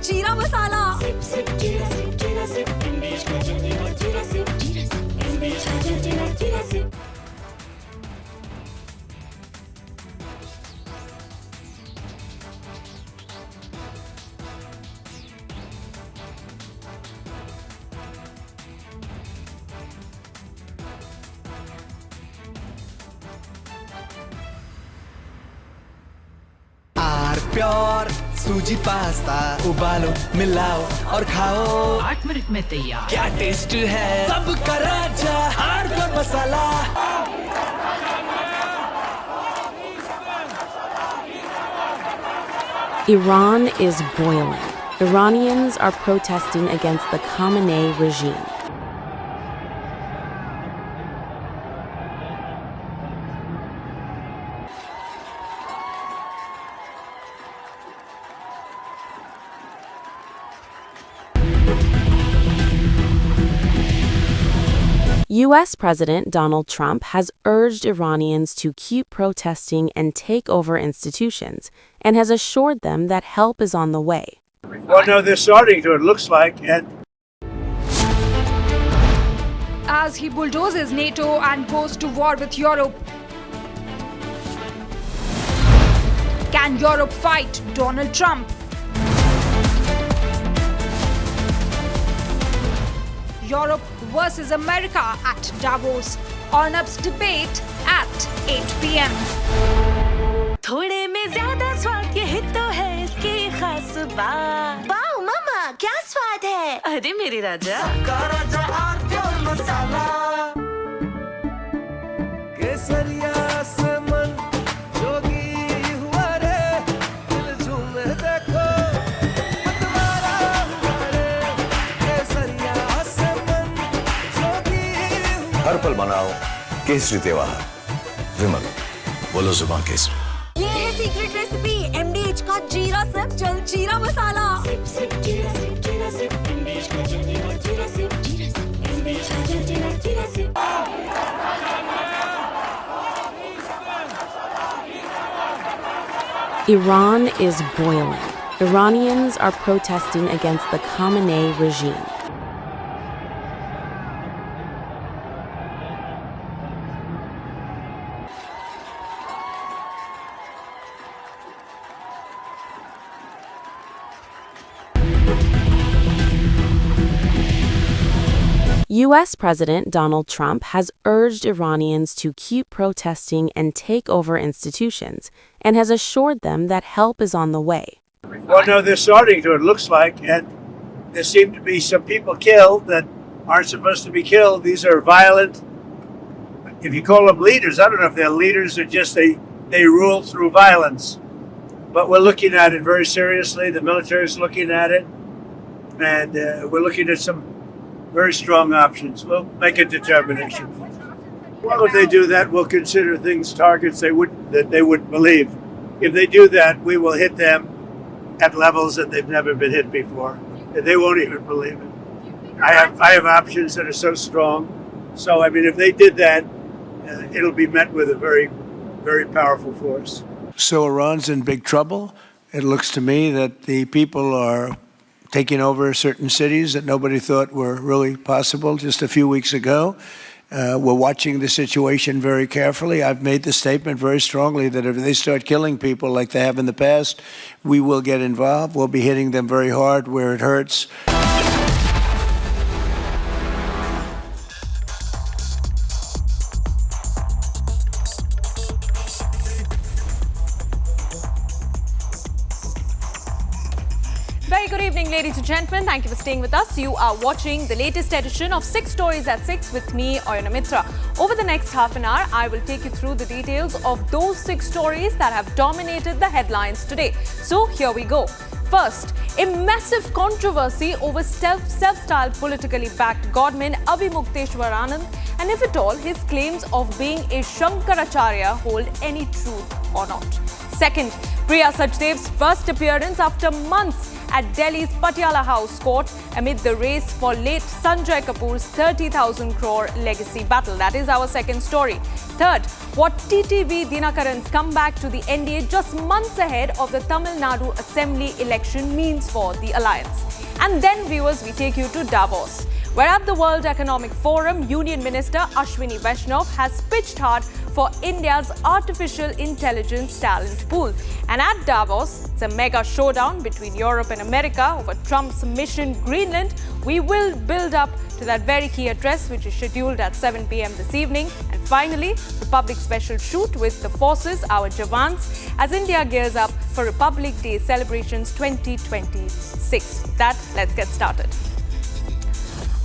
जीरा मसाला SIP SIP जीरा SIP MDH का जल्दी और जीरा SIP MDH का जीरा SIP pure सूजी pasta उबालो मिलाओ और खाओ 8 मिनट में तैयार क्या टेस्ट है सबका राजा hardcore masala Iran is boiling. Iranians are protesting against the Khamenei regime. U.S. President Donald Trump has urged Iranians to keep protesting and take over institutions, and has assured them that help is on the way. Well, no, they're starting to, it looks like, and as he bulldozes NATO and goes to war with Europe. Can Europe fight Donald Trump? Europe versus America at Davos. Arnab's debate at 8 p.m. थोड़े में ज्यादा स्वाद ये हित तो है इसकी खास बात वाओ मामा क्या स्वाद है अरे मेरे राजा राजा और मसाला केसरिया से मन जोगी हुआ रे दिल झूमे देखो मतवारा हुआ रे केसरिया से मन जोगी हर पल मनाओ केसरी त्योहार विमल बोलो जुबान केसरी ये है सीक्रेट रेसिपी MDH का जीरा सिप जल जीरा मसाला सिप सिप जीरा सिप MDH का जल्दी और जीरा सिप MDH का जीरा SIP Iran is boiling. Iranians are protesting against the Khamenei regime. U.S. President Donald Trump has urged Iranians to keep protesting and take over institutions, and has assured them that help is on the way. well, no, they're starting to, it looks like, and there seem to be some people killed that aren't supposed to be killed. These are violent, if you call them leaders, I don't know if they're leaders or just they rule through violence. But we're looking at it very seriously. The military is looking at it, and we're looking at some very strong options. We'll make a determination. Well, if they do that, we'll consider things targets that they wouldn't believe. If they do that, we will hit them at levels that they've never been hit before. They won't even believe it. I have options that are so strong. So, I mean, if they did that, it'll be met with a very, very powerful force. So Iran's in big trouble. It looks to me that the people are taking over certain cities that nobody thought were really possible just a few weeks ago. We're watching the situation very carefully. I've made the statement very strongly that if they start killing people like they have in the past, we will get involved. We'll be hitting them very hard where it hurts. Very good evening, ladies and gentlemen. Thank you for staying with us. You are watching the latest edition of 6 Stories at 6 with me, Oyana Mitra. Over the next half an hour, I will take you through the details of those 6 stories that have dominated the headlines today. So here we go. First, a massive controversy over self-styled politically backed godman Avimukhteshwar Anand, and if at all his claims of being a Shankaracharya hold any truth or not. Second, Priya Sachdev's first appearance after months at Delhi's Patiala House Court amid the race for late Sanjay Kapoor's 30,000 crore legacy battle. That is our second story. Third, what TTV Dinakaran's comeback to the NDA just months ahead of the Tamil Nadu Assembly election means for the alliance. And then, viewers, we take you to Davos, where at the World Economic Forum, Union Minister Ashwini Vaishnav has pitched hard for India's artificial intelligence talent pool. And at Davos, it's a mega showdown between Europe and America over Trump's mission Greenland. We will build up to that very key address, which is scheduled at 7 p.m. this evening. And finally, Republic special shoot with the forces, our Jawans, as India gears up for Republic Day celebrations 2026. With that, let's get started.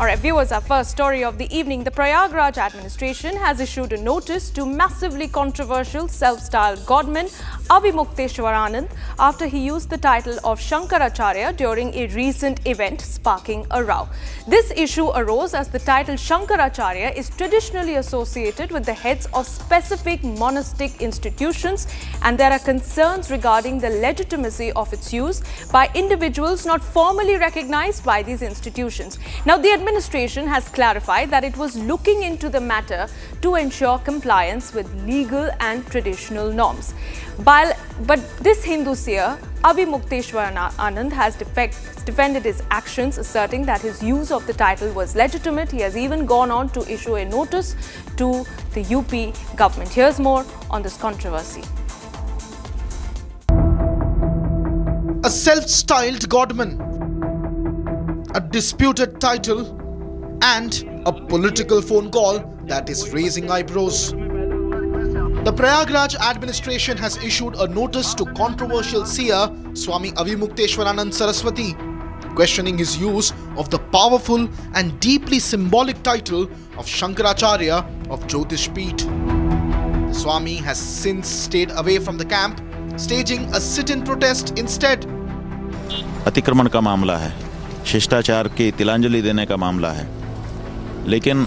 All right, viewers, our first story of the evening. The Prayagraj administration has issued a notice to massively controversial self-styled godman Avimukhteshwar Anand after he used the title of Shankaracharya during a recent event, sparking a row. This issue arose as the title Shankaracharya is traditionally associated with the heads of specific monastic institutions, and there are concerns regarding the legitimacy of its use by individuals not formally recognized by these institutions. Now, the administration has clarified that it was looking into the matter to ensure compliance with legal and traditional norms. But this Hindu seer, Avimukhteshwar Anand, has defended his actions, asserting that his use of the title was legitimate. He has even gone on to issue a notice to the UP government. Here's more on this controversy. A self-styled godman, a disputed title, and a political phone call that is raising eyebrows. The Prayagraj administration has issued a notice to controversial seer Swami Avimukhteshwar Anand Saraswati, questioning his use of the powerful and deeply symbolic title of Shankaracharya of Jyotish Peeth. The Swami has since stayed away from the camp, staging a sit-in protest instead. अतिक्रमण का मामला है, शिष्टाचार की तिलांजलि देने का मामला है, लेकिन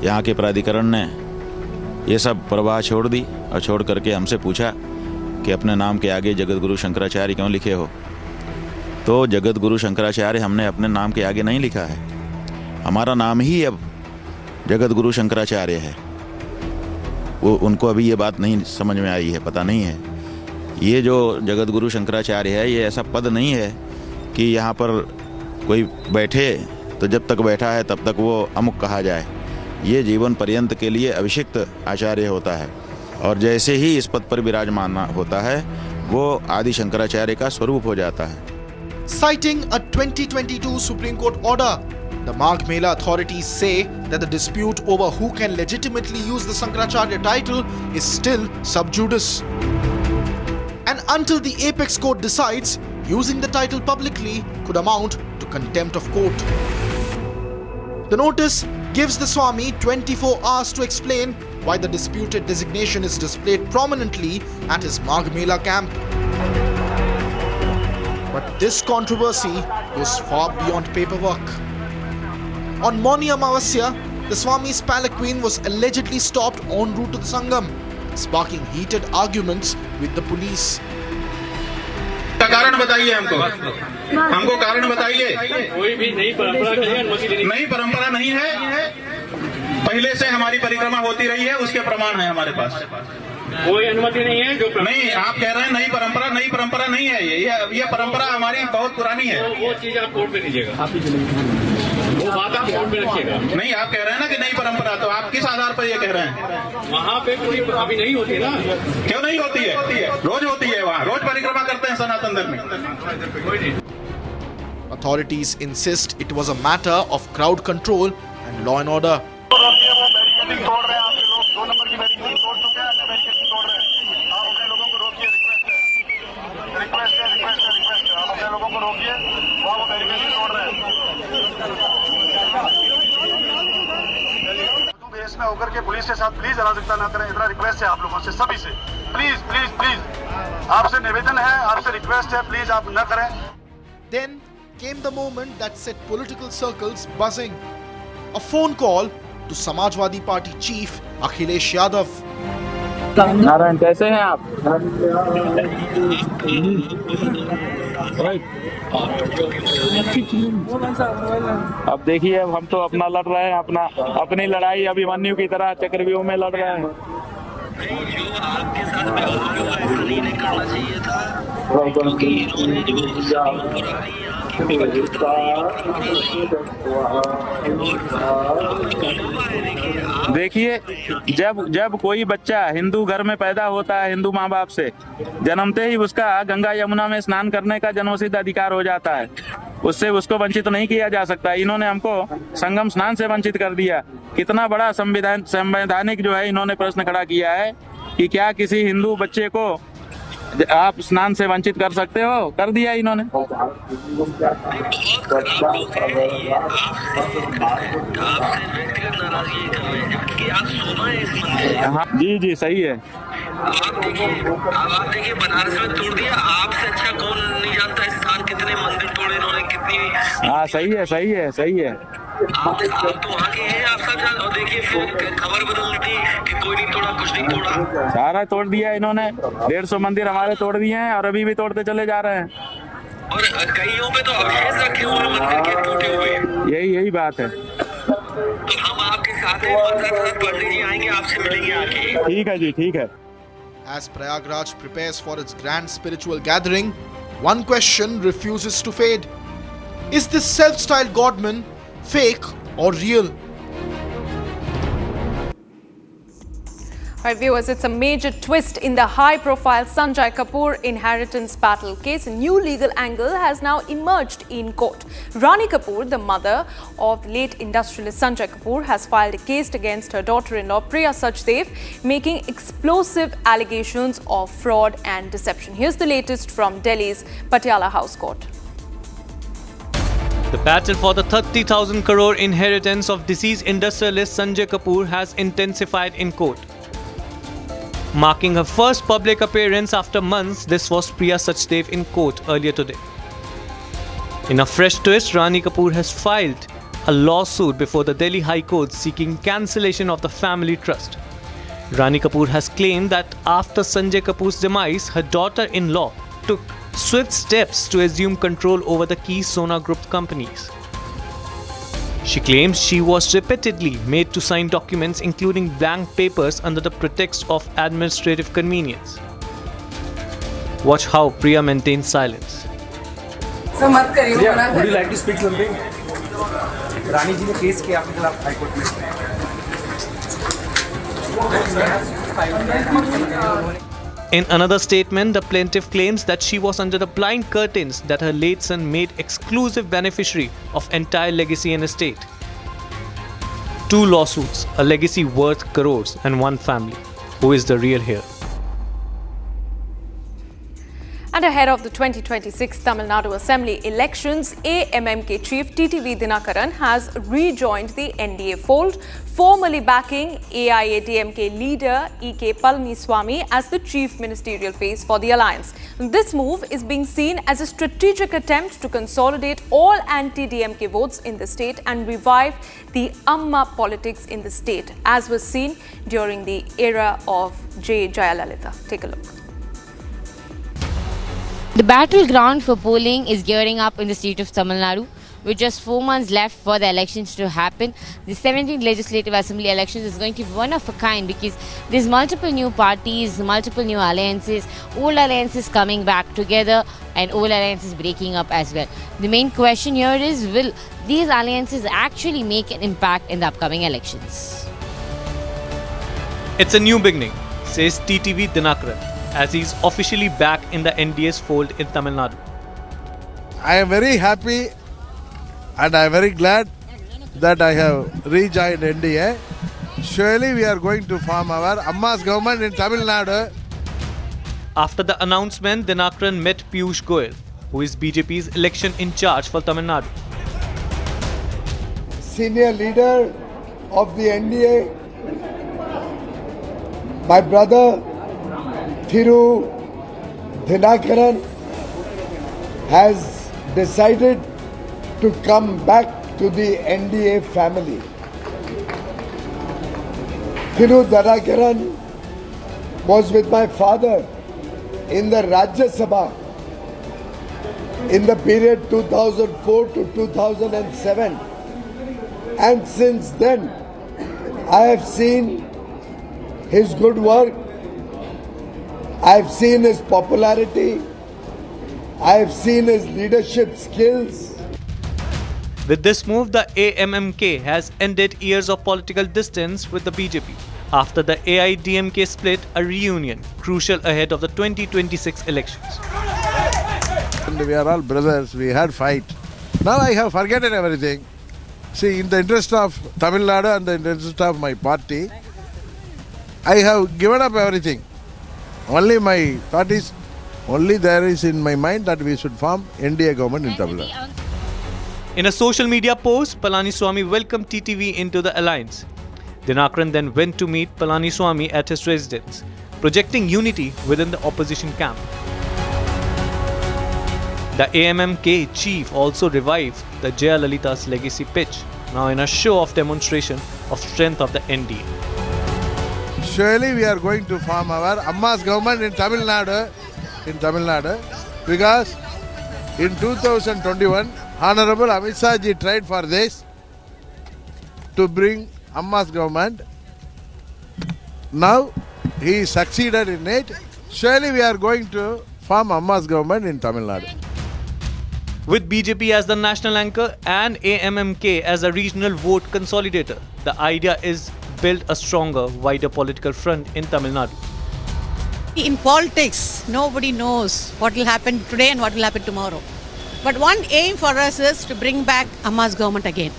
यहाँ के प्राधिकरण ने ये सब परवाह छोड़ दी और छोड़ करके हमसे पूछा कि अपने नाम के आगे जगत गुरु शंकराचार्य क्यों लिखे हो। तो जगत गुरु शंकराचार्य हमने अपने नाम के आगे नहीं लिखा है, हमारा नाम ही अब जगत गुरु शंकराचार्य है। वो उनको अभी ये बात नहीं समझ में आई है, पता नहीं है। ये जो जगत गुरु शंकराचार्य है, ये ऐसा पद नहीं है कि यहाँ पर कोई बैठे तो जब तक बैठा है तब तक वो अमुक कहा जाए। ये जीवन पर्यंत के लिए अभिषिक्त आचार्य होता है, और जैसे ही इस पद पर विराजमान होता है वो आदि शंकराचार्य का स्वरूप हो जाता है। Citing a 2022 Supreme Court order, the Magh Mela authorities say that the dispute over who can legitimately use the Shankaracharya title is still sub judice. And until the apex court decides, using the title publicly could amount to contempt of court. The notice gives the Swami 24 hours to explain why the disputed designation is displayed prominently at his Magh Mela camp. But this controversy goes far beyond paperwork. On Mauni Amavasya, the Swami's palanquin was allegedly stopped en route to the Sangam, sparking heated arguments with the police. कारण बताइए हमको कारण बताइए। कोई भी नई परंपरा के लिए अनुमति देनी, नई परंपरा नहीं है, पहले से हमारी परिक्रमा होती रही है, उसके प्रमाण है हमारे पास। कोई अनुमति नहीं है जो नहीं, आप कह रहे हैं नई परंपरा नहीं है, ये परंपरा हमारी बहुत पुरानी है। वो चीज आप कोर्ट में दीजिएगा। वो बात आप फोन में रखिएगा। नहीं, आप कह रहे हैं ना कि नई परंपरा, तो आप किस आधार पर ये कह रहे हैं? वहाँ पे कोई अभी नहीं होती ना। क्यों नहीं होती है? रोज होती है, वहाँ रोज परिक्रमा करते हैं सनातन धर्म में। Authorities insist it was a matter of crowd control and law and order. इसमें होकर के पुलिस के साथ प्लीज अराजकता ना करें, इतना रिक्वेस्ट है आप लोगों से, सभी से, प्लीज प्लीज प्लीज आपसे निवेदन है, आपसे रिक्वेस्ट है, प्लीज आप न करें। Then came the moment that set political circles buzzing. A phone call to Samajwadi Party chief Akhilesh Yadav. Narayan, कैसे हैं आप? अब देखिए, अब हम तो अपना लड़ रहे हैं, अपनी लड़ाई अभिमन्यु की तरह चक्रव्यूह में लड़ रहे हैं। देखिए, जब कोई बच्चा हिंदू घर में पैदा होता है, हिंदू माँ बाप से, जन्मते ही उसका गंगा यमुना में स्नान करने का जन्मसिद्ध अधिकार हो जाता है। उससे उसको वंचित नहीं किया जा सकता। इन्होंने हमको संगम स्नान से वंचित कर दिया। कितना बड़ा संवैधानिक जो है इन्होंने प्रश्न खड़ा किया है कि क्या किसी हिंदू बच्चे को आप स्नान से वंचित कर सकते हो? कर दिया इन्होंने। हाँ जी जी, सही है। आप देखिए बनारस में तोड़ दिया, आपसे अच्छा कौन नहीं जानता इस साल कितने मंदिर तोड़े इन्होंने, कितनी। हाँ सही है, सही है, सही है। आप तो वहाँ के हैं, आप सब जान। और देखिए फिर खबर बदलती कि कोई नहीं तोड़ा, कुछ नहीं तोड़ा। सारा तोड़ दिया इन्होंने। 150 मंदिर हमारे तोड़ दिए हैं और अभी भी तोड़ते चले जा रहे हैं। और कईयों पे तो अवशेष रखे हुए मंदिर के टूटे हुए। यही बात है। तो हम आपके साथ हैं, पंडित जी आएंगे, आपसे मिलेंगे आके। ठीक है जी, ठीक है। As Prayagraj prepares for its grand spiritual gathering, one question refuses to fade. Is this self-styled godman fake or real? Right, viewers, it's a major twist in the high-profile Sanjay Kapoor inheritance battle case. A new legal angle has now emerged in court. Rani Kapoor, the mother of late industrialist Sanjay Kapoor, has filed a case against her daughter-in-law Priya Sachdev, making explosive allegations of fraud and deception. Here's the latest from Delhi's Patiala House Court. The battle for the 30,000 crore inheritance of deceased industrialist Sanjay Kapoor has intensified in court. Marking her first public appearance after months, this was Priya Sachdev in court earlier today. In a fresh twist, Rani Kapoor has filed a lawsuit before the Delhi High Court seeking cancellation of the family trust. Rani Kapoor has claimed that after Sanjay Kapoor's demise, her daughter-in-law took swift steps to assume control over the key Sona Group companies. She claims she was repeatedly made to sign documents including blank papers under the pretext of administrative convenience. Watch how Priya maintains silence. Priya, would you like to speak something? Rani ji ने case किया आपके खिलाफ high court में. In another statement, the plaintiff claims that she was under the blind curtains that her late son made exclusive beneficiary of entire legacy and estate. 2 lawsuits, a legacy worth crores, and one family. Who is the real heir? And ahead of the 2026 Tamil Nadu Assembly elections, AMMK chief TTV Dinakaran has rejoined the NDA fold, formally backing AIADMK leader E.K. Palanieswamy as the chief ministerial face for the alliance. This move is being seen as a strategic attempt to consolidate all anti-DMK votes in the state and revive the Amma politics in the state, as was seen during the era of J. Jayalalitha. Take a look. The battleground for polling is gearing up in the state of Tamil Nadu. with just 4 months left for the elections to happen, the 17th Legislative Assembly elections is going to be one of a kind, because there's multiple new parties, multiple new alliances, old alliances coming back together and old alliances breaking up as well. The main question here is, will these alliances actually make an impact in the upcoming elections? It's a new beginning, says TTV Dinakaran, as he's officially back in the NDA's fold in Tamil Nadu. I am very happy and I am very glad that I have rejoined NDA. Surely we are going to form our Amma's government in Tamil Nadu. After the announcement, Dinakaran met Piyush Goyal, who is BJP's election in charge for Tamil Nadu. Senior leader of the NDA, my brother Thiru Dinakaran has decided to come back to the NDA family. Thiru Dinakaran was with my father in the Rajya Sabha in the period 2004 to 2007, and since then I have seen his good work, I have seen his popularity, I have seen his leadership skills. With this move, the AMMK has ended years of political distance with the BJP. After the AIDMK split, a reunion, crucial ahead of the 2026 elections. And we are all brothers, we had fight. Now I have forgotten everything. See, in the interest of Tamil Nadu and the interest of my party, I have given up everything. Only my thought is, only there is in my mind that we should form NDA government in Tamil Nadu. In a social media post, Palaniswamy welcomed TTV into the alliance. Dinakaran then went to meet Palaniswamy at his residence, projecting unity within the opposition camp. The AMMK chief also revived the Jayalalitha's legacy pitch, now in a show-off demonstration of strength of the NDA. Surely we are going to form our Amma's government in Tamil Nadu, because in 2021, Honorable Amit Shah ji tried for this to bring Amma's government. Now he succeeded in it. Surely we are going to form Amma's government in Tamil Nadu. With BJP as the national anchor and AMMK as a regional vote consolidator, the idea is build a stronger, wider political front in Tamil Nadu. In politics, nobody knows what will happen today and what will happen tomorrow. But one aim for us is to bring back Amma's government again.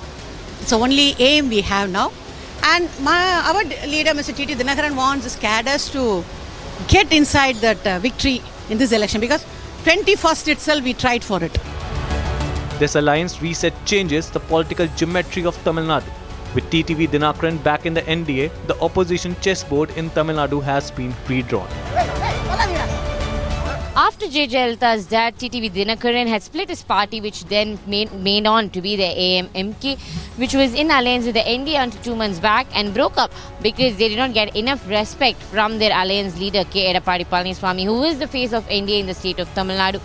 It's the only aim we have now. And our leader, Mr. TTV Dinakaran, wants his cadres to get inside that victory in this election, because 21st itself we tried for it. This alliance reset changes the political geometry of Tamil Nadu. With TTV Dinakaran back in the NDA, the opposition chessboard in Tamil Nadu has been redrawn. After J. Jayalalitha's dad, TTV Dinakaran had split his party, which then made on to be the AMMK, which was in alliance with the NDA until 2 months back, and broke up because they did not get enough respect from their alliance leader, K. Edappadi Palaniswamy, who is the face of NDA in the state of Tamil Nadu.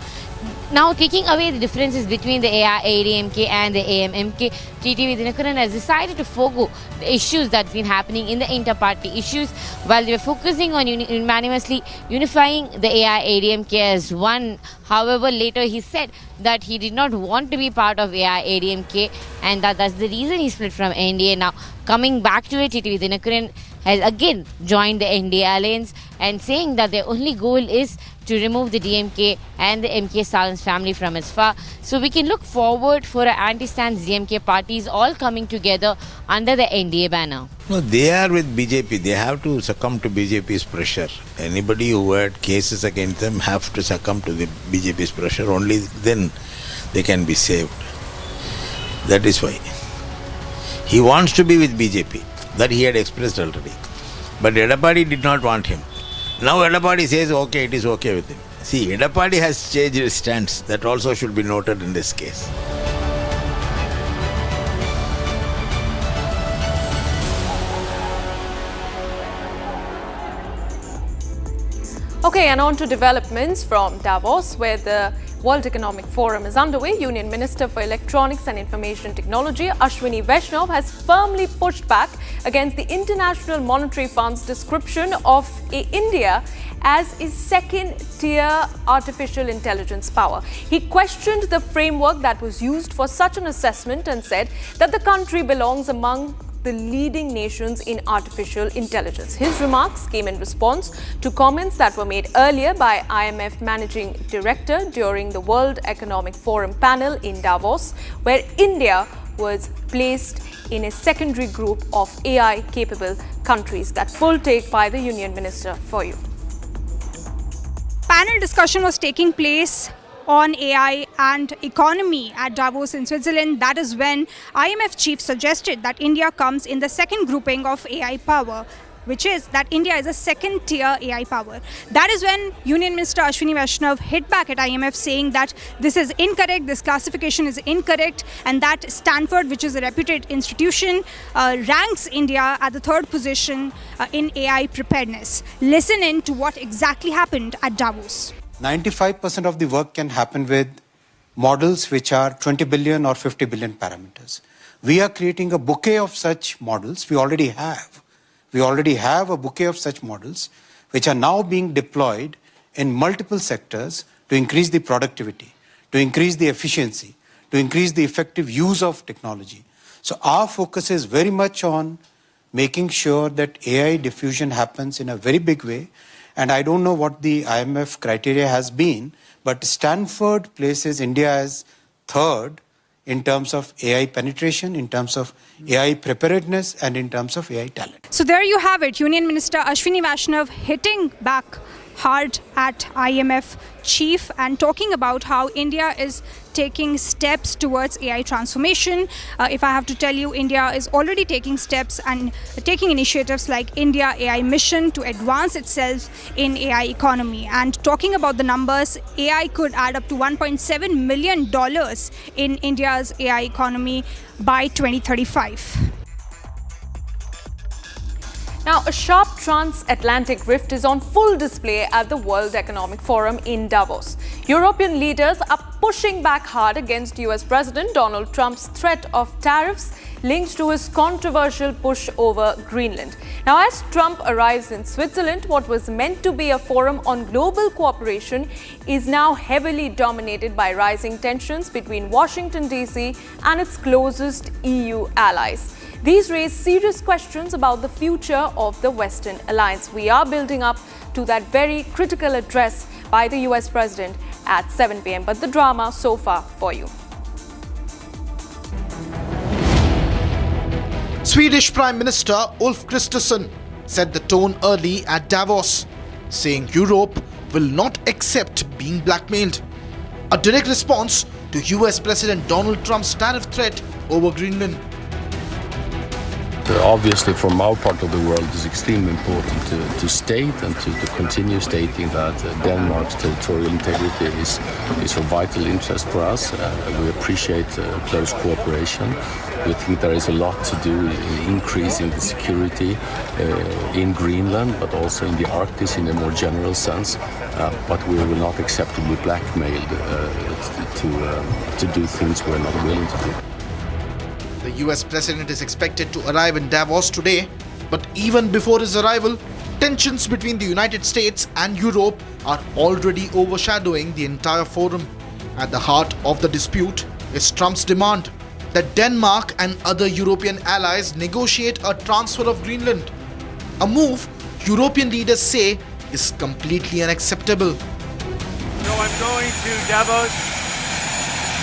Now, taking away the differences between the AIDMK and the AMMK, TTV Dinakaran has decided to forego the issues that's been happening in the inter-party issues, while they were focusing on unanimously unifying the AIDMK as one. However, later he said that he did not want to be part of AIDMK, and that's the reason he split from NDA. Now, coming back to it, TTV Dinakaran has again joined the NDA alliance and saying that their only goal is to remove the DMK and the MK Stallin's family from its far. So we can look forward for an anti-stance DMK parties all coming together under the NDA banner. No, they are with BJP. They have to succumb to BJP's pressure. Anybody who had cases against them have to succumb to the BJP's pressure. Only then they can be saved. That is why. He wants to be with BJP. That he had expressed already. But Edappadi did not want him. Now Edappadi says, okay, it is okay with him. See, Edappadi has changed his stance. That also should be noted in this case. Okay, and on to developments from Davos, where the World Economic Forum is underway. Union Minister for Electronics and Information Technology, Ashwini Vaishnav, has firmly pushed back against the International Monetary Fund's description of India as a second-tier artificial intelligence power. He questioned the framework that was used for such an assessment and said that the country belongs among the leading nations in artificial intelligence. His remarks came in response to comments that were made earlier by IMF Managing Director during the World Economic Forum panel in Davos, where India was placed in a secondary group of AI-capable countries. That full take by the Union Minister for you. Panel discussion was taking place on AI and economy at Davos in Switzerland. That is when IMF chief suggested that India comes in the second grouping of AI power, which is that India is a second-tier AI power. That is when Union Minister Ashwini Vaishnav hit back at IMF saying that this is incorrect, this classification is incorrect, and that Stanford, which is a reputed institution, ranks India at the third position in AI preparedness. Listen in to what exactly happened at Davos. 95% of the work can happen with models which are 20 billion or 50 billion parameters. We are creating a bouquet of such models. We already have a bouquet of such models which are now being deployed in multiple sectors to increase the productivity, to increase the efficiency, to increase the effective use of technology. So our focus is very much on making sure that AI diffusion happens in a very big way. And I don't know what the IMF criteria has been, but Stanford places India as third in terms of AI penetration, in terms of AI preparedness, and in terms of AI talent. So there you have it, Union Minister Ashwini Vaishnav hitting back hard at IMF chief and talking about how India is taking steps towards AI transformation. If I have to tell you, India is already taking steps and taking initiatives like India AI Mission to advance itself in AI economy. And talking about the numbers, AI could add up to $1.7 million in India's AI economy by 2035. Now, a sharp transatlantic rift is on full display at the World Economic Forum in Davos. European leaders are pushing back hard against US President Donald Trump's threat of tariffs linked to his controversial push over Greenland. Now, as Trump arrives in Switzerland, what was meant to be a forum on global cooperation is now heavily dominated by rising tensions between Washington, D.C. and its closest EU allies. These raise serious questions about the future of the Western alliance. We are building up to that very critical address by the US President at 7 p.m. But the drama so far for you. Swedish Prime Minister Ulf Kristersson set the tone early at Davos, saying Europe will not accept being blackmailed. A direct response to US President Donald Trump's tariff threat over Greenland. Obviously, from our part of the world, it's extremely important to state and to continue stating that Denmark's territorial integrity is of vital interest for us. We appreciate close cooperation. We think there is a lot to do in increasing the security in Greenland, but also in the Arctic in a more general sense. But we will not accept to be blackmailed to do things we're not willing to do. The US President is expected to arrive in Davos today, but even before his arrival, tensions between the United States and Europe are already overshadowing the entire forum. At the heart of the dispute is Trump's demand that Denmark and other European allies negotiate a transfer of Greenland, a move European leaders say is completely unacceptable. So I'm going to Davos.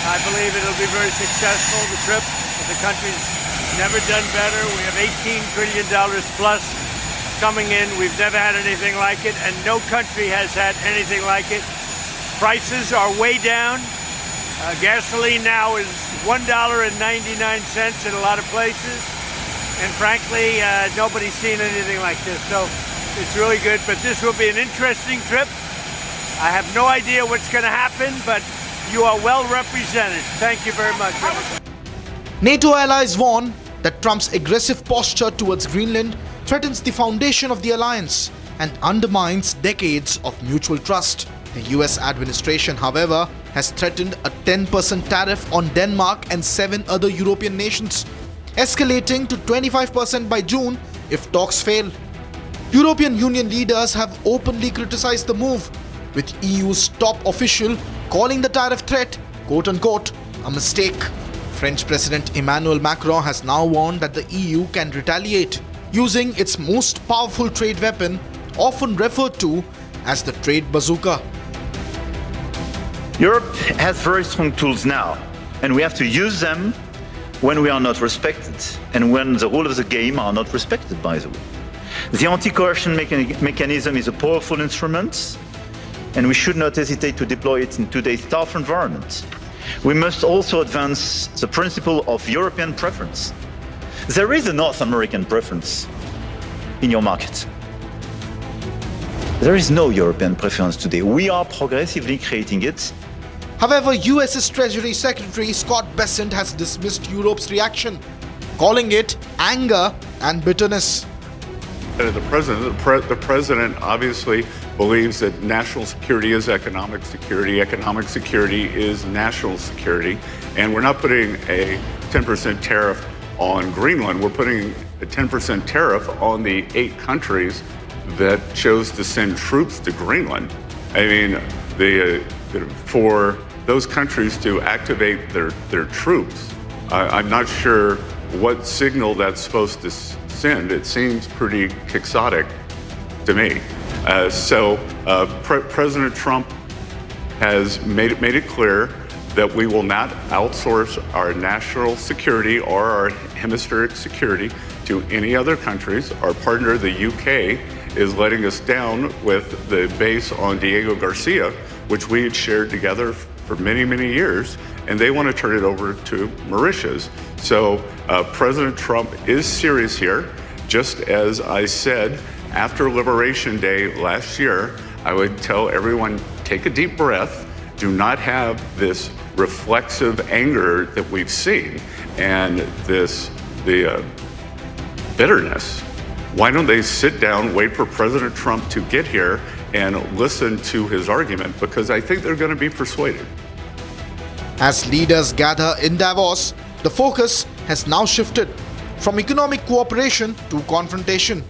I believe it'll be very successful, the trip. The country's never done better. We have $18 trillion plus coming in. We've never had anything like it, and no country has had anything like it. Prices are way down. Gasoline now is $1.99 in a lot of places. And frankly, nobody's seen anything like this. So it's really good, but this will be an interesting trip. I have no idea what's going to happen, but you are well represented. Thank you very much. NATO allies warn that Trump's aggressive posture towards Greenland threatens the foundation of the alliance and undermines decades of mutual trust. The US administration, however, has threatened a 10% tariff on Denmark and 7 other European nations, escalating to 25% by June if talks fail. European Union leaders have openly criticized the move, with EU's top official calling the tariff threat, quote-unquote, a mistake. French President Emmanuel Macron has now warned that the EU can retaliate, using its most powerful trade weapon, often referred to as the trade bazooka. Europe has very strong tools now, and we have to use them when we are not respected and when the rules of the game are not respected, by the way. The anti-coercion mechanism is a powerful instrument, and we should not hesitate to deploy it in today's tough environment. We must also advance the principle of European preference. There is a North American preference in your market. There is no European preference today. We are progressively creating it. However, US's Treasury Secretary Scott Bessent has dismissed Europe's reaction, calling it anger and bitterness. The president obviously believes that national security is economic security is national security, and we're not putting a 10% tariff on Greenland. We're putting a 10% tariff on the 8 countries that chose to send troops to Greenland. I mean, for those countries to activate their troops, I'm not sure what signal that's supposed to send. It seems pretty quixotic to me. President Trump has made it clear that we will not outsource our national security or our hemispheric security to any other countries. Our partner, the UK, is letting us down with the base on Diego Garcia, which we had shared together for many, many years, and they want to turn it over to Mauritius. So President Trump is serious here. Just as I said after Liberation Day last year, I would tell everyone, take a deep breath. Do not have this reflexive anger that we've seen and the bitterness. Why don't they sit down, wait for President Trump to get here and listen to his argument? Because I think they're going to be persuaded. As leaders gather in Davos, the focus has now shifted from economic cooperation to confrontation.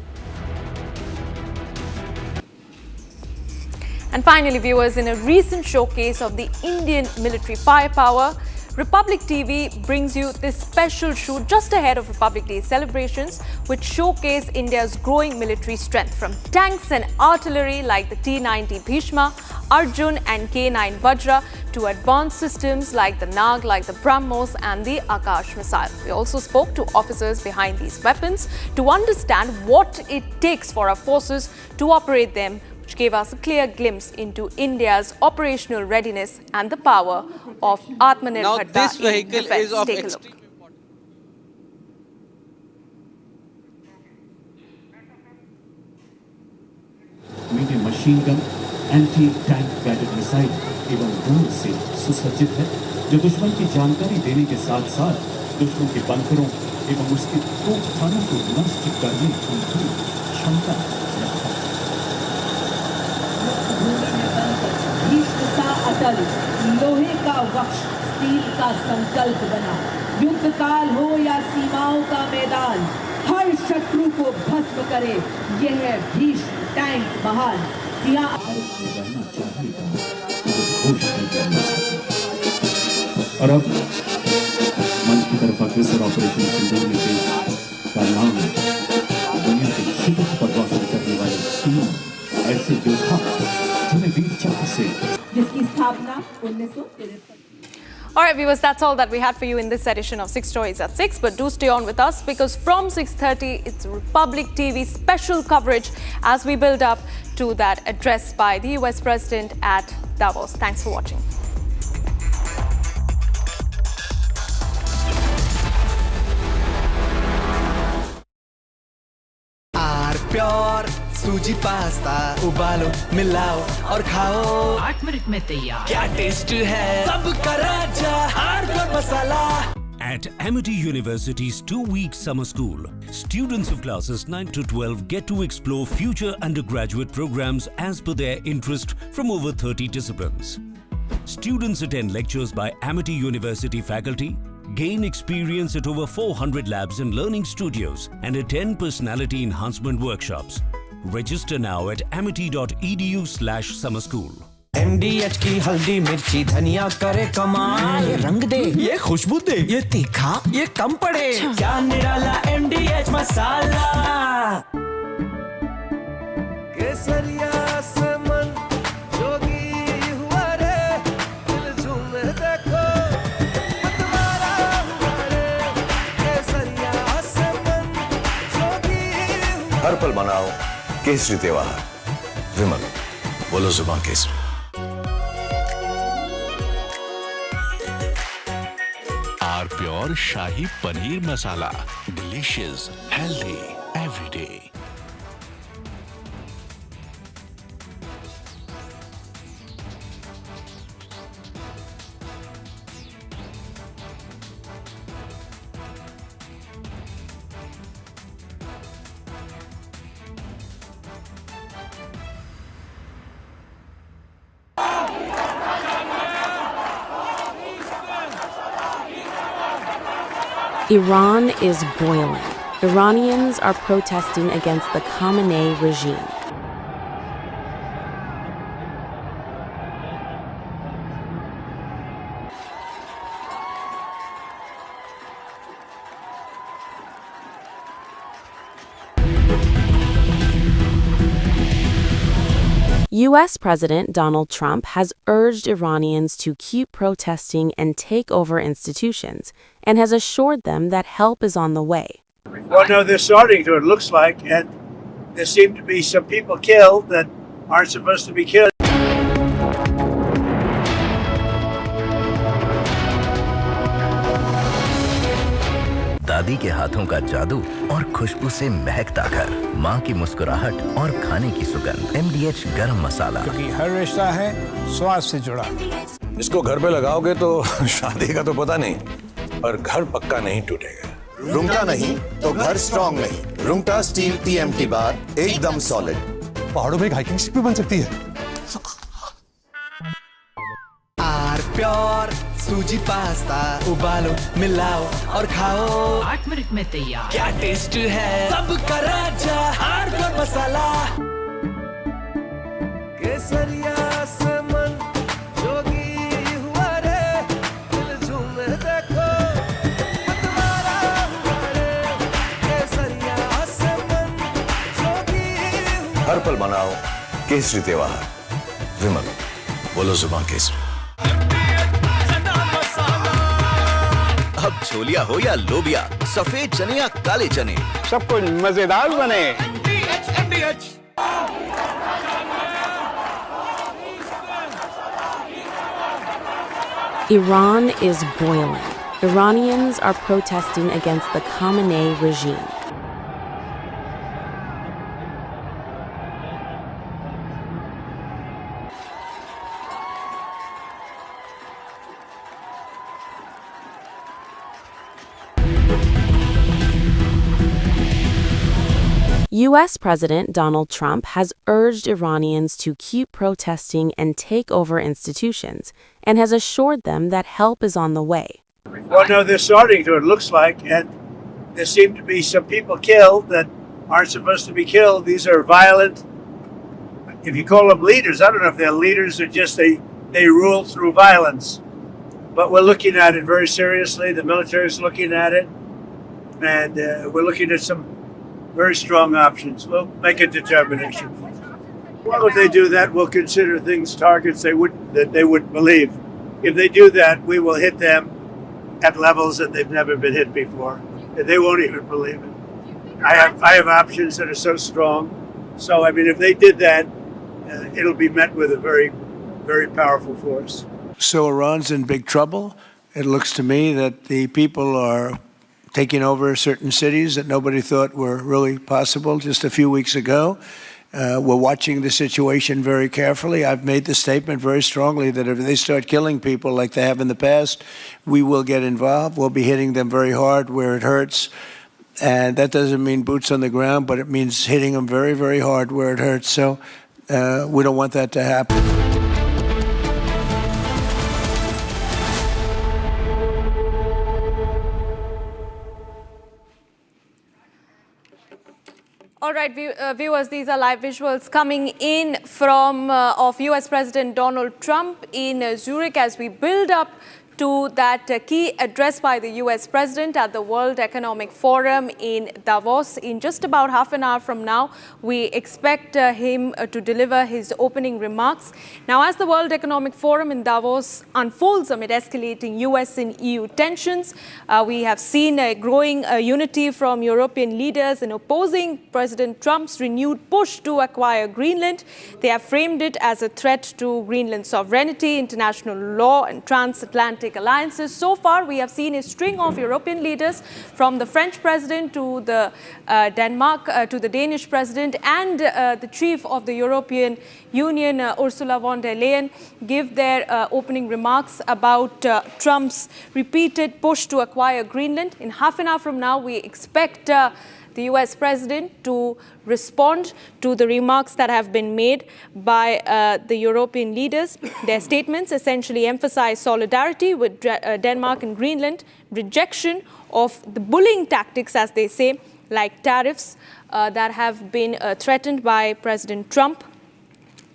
And finally, viewers, in a recent showcase of the Indian military firepower, Republic TV brings you this special shoot just ahead of Republic Day celebrations, which showcase India's growing military strength, from tanks and artillery like the T-90 Bhishma, Arjun and K-9 Vajra, to advanced systems like the Nag, like the BrahMos and the Akash missile. We also spoke to officers behind these weapons to understand what it takes for our forces to operate them, which gave us a clear glimpse into India's operational readiness and the power of Atmanirbharta. Now this vehicle is of Take a look. Medium machine gun, anti tank guided missile एवं drone से सुसज्जित है, जो दुश्मन की जानकारी देने के साथ साथ दुश्मन के बंकरों एवं उसके तोपखानों को नष्ट करने की क्षमता रखता है। अटल लोहे का वक्ष, स्टील का संकल्प बना, युद्ध काल हो या सीमाओं का मैदान, हर शत्रु को भस्म करे, यह है भीष्म टैंक महान। और अब मन की तरफ अग्रसर ऑपरेशन सिंदूर में का नाम है दुनिया के शिखर पर वार करने वाले 3 ऐसे योद्धा जिन्हें वीर चक्र से जिसकी स्थापना 1953। All right, viewers, that's all that we had for you in this edition of 6 Stories at 6. But do stay on with us, because from 6:30, it's Republic TV special coverage as we build up to that address by the US President at Davos. Thanks for watching. Pure सूजी pasta उबालो, मिलाओ और खाओ, 8 minute में तैयार। क्या taste है, सबका राजा hardcore masala. At Amity University's 2-week summer school, students of classes 9 to 12 get to explore future undergraduate programs as per their interest from over 30 disciplines. Students attend lectures by Amity University faculty, gain experience at over 400 labs and learning studios, and attend personality enhancement workshops. Register now at amity.edu/summer school. MDH की हल्दी मिर्ची धनिया करे कमाल, ये रंग दे, ये खुशबू दे, ये तीखा, ये कम पड़े, क्या निराला MDH मसाला। केसरिया से मन जोगी हुआ रे, दिल झूमे देखो मतवारा हुआ रे, केसरिया से मन जोगी हुआ। हर पल मनाओ केसरी त्योहार। विमल, बोलो जुबान केसरी। Our pure shahi paneer masala, delicious, healthy every day. Iran is boiling. Iranians are protesting against the Khamenei regime. U.S. President Donald Trump has urged Iranians to keep protesting and take over institutions, and has assured them that help is on the way. Well, no, they're starting to, it looks like, and there seem to be some people killed that aren't supposed to be killed. दादी के हाथों का जादू और खुशबू से महकता घर, माँ की मुस्कुराहट और खाने की सुगंध। MDH गरम मसाला, क्योंकि हर रिश्ता है स्वाद से जुड़ा। इसको घर पे लगाओगे तो शादी का तो पता नहीं, पर घर पक्का नहीं टूटेगा। रुंगटा नहीं तो घर स्ट्रॉन्ग नहीं। रुंगटा स्टील TMT बार एकदम सॉलिड। पहाड़ों में एक हाइकिंग स्टिक भी बन सकती है। आर प्योर सूजी पास्ता, उबालो मिलाओ और खाओ, 8 मिनट में तैयार। क्या टेस्ट है, सबका राजा आर प्योर मसाला। केसरिया से मन जोगी हुआ रे, दिल झूमे देखो मतवारा हुआ रे, केसरिया से मन जोगी हुआ। हर पल मनाओ केसरी त्योहार। विमल, बोलो जुबान केसरी। अब छोलिया हो या लोबिया, सफेद चने या काले चने, सब कुछ मजेदार बने। MDH। Iran is boiling. Iranians are protesting against the Khamenei regime. U.S. President Donald Trump has urged Iranians to keep protesting and take over institutions, and has assured them that help is on the way. Well, no, they're starting to, it looks like, and there seem to be some people killed that aren't supposed to be killed. These are violent, if you call them leaders, I don't know if they're leaders or just they rule through violence. But we're looking at it very seriously. The military is looking at it, and we're looking at some very strong options. We'll make a determination. Well, if they do that, we'll consider things targets that they wouldn't believe. If they do that, we will hit them at levels that they've never been hit before. They won't even believe it. I have options that are so strong. So, I mean, if they did that, it'll be met with a very, very powerful force. So Iran's in big trouble. It looks to me that the people are taking over certain cities that nobody thought were really possible just a few weeks ago. We're watching the situation very carefully. I've made the statement very strongly that if they start killing people like they have in the past, we will get involved. We'll be hitting them very hard where it hurts. And that doesn't mean boots on the ground, but it means hitting them very, very hard where it hurts. So we don't want that to happen. All right, viewers, these are live visuals coming in from of US President Donald Trump in Zurich as we build up to that key address by the US President at the World Economic Forum in Davos. In just about half an hour from now, we expect him to deliver his opening remarks. Now, as the World Economic Forum in Davos unfolds amid escalating US and EU tensions, we have seen a growing unity from European leaders in opposing President Trump's renewed push to acquire Greenland. They have framed it as a threat to Greenland's sovereignty, international law, and transatlantic alliances. So far, we have seen a string of European leaders, from the French president to the to the Danish president and the chief of the European Union, Ursula von der Leyen, give their opening remarks about Trump's repeated push to acquire Greenland. In half an hour from now, we expect the US President to respond to the remarks that have been made by the European leaders. Their statements essentially emphasize solidarity with Denmark and Greenland, rejection of the bullying tactics, as they say, like tariffs that have been threatened by President Trump,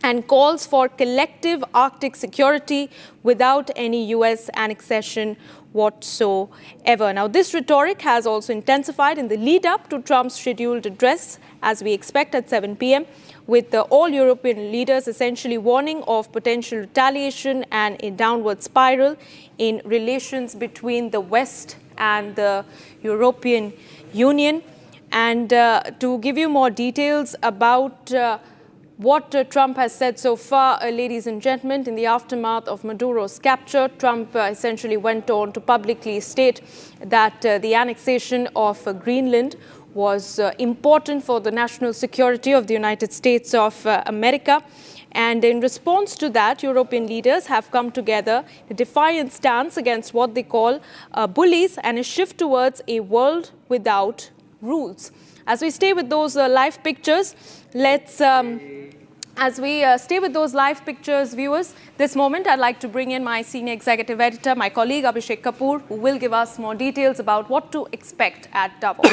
and calls for collective Arctic security without any US annexation whatsoever. Now, this rhetoric has also intensified in the lead up to Trump's scheduled address, as we expect at 7 p.m., with all European leaders essentially warning of potential retaliation and a downward spiral in relations between the West and the European Union. And to give you more details about what Trump has said so far, ladies and gentlemen, in the aftermath of Maduro's capture, Trump essentially went on to publicly state that the annexation of Greenland was important for the national security of the United States of America. And in response to that, European leaders have come together in a defiant stance against what they call bullies and a shift towards a world without rules. As we stay with those live pictures, viewers, this moment I'd like to bring in my senior executive editor, my colleague Abhishek Kapoor, who will give us more details about what to expect at Davos.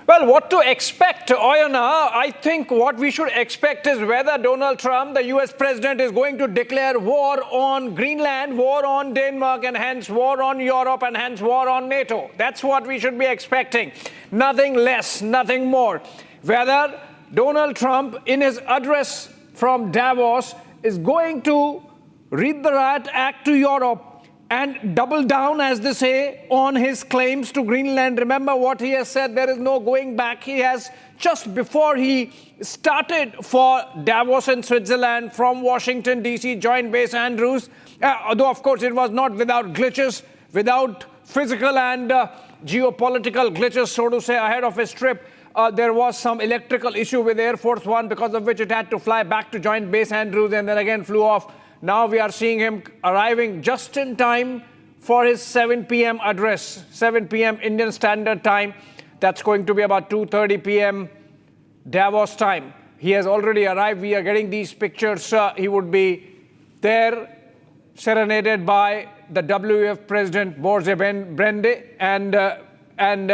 Well, what to expect, Oyana? I think what we should expect is whether Donald Trump, the US president, is going to declare war on Greenland, war on Denmark, and hence war on Europe, and hence war on NATO. That's what we should be expecting. Nothing less, nothing more. Whether Donald Trump, in his address from Davos, is going to read the riot act to Europe and double down, as they say, on his claims to Greenland. Remember what he has said, there is no going back. He has, just before he started for Davos in Switzerland from Washington, D.C., Joint Base Andrews, although of course it was not without glitches, without physical and geopolitical glitches, so to say, ahead of his trip. There was some electrical issue with Air Force One, because of which it had to fly back to Joint Base Andrews and then again flew off. Now we are seeing him arriving just in time for his 7 p.m. address, 7 p.m. Indian Standard Time. That's going to be about 2:30 p.m. Davos time. He has already arrived. We are getting these pictures. He would be there, serenaded by the WEF President Borje Brende, and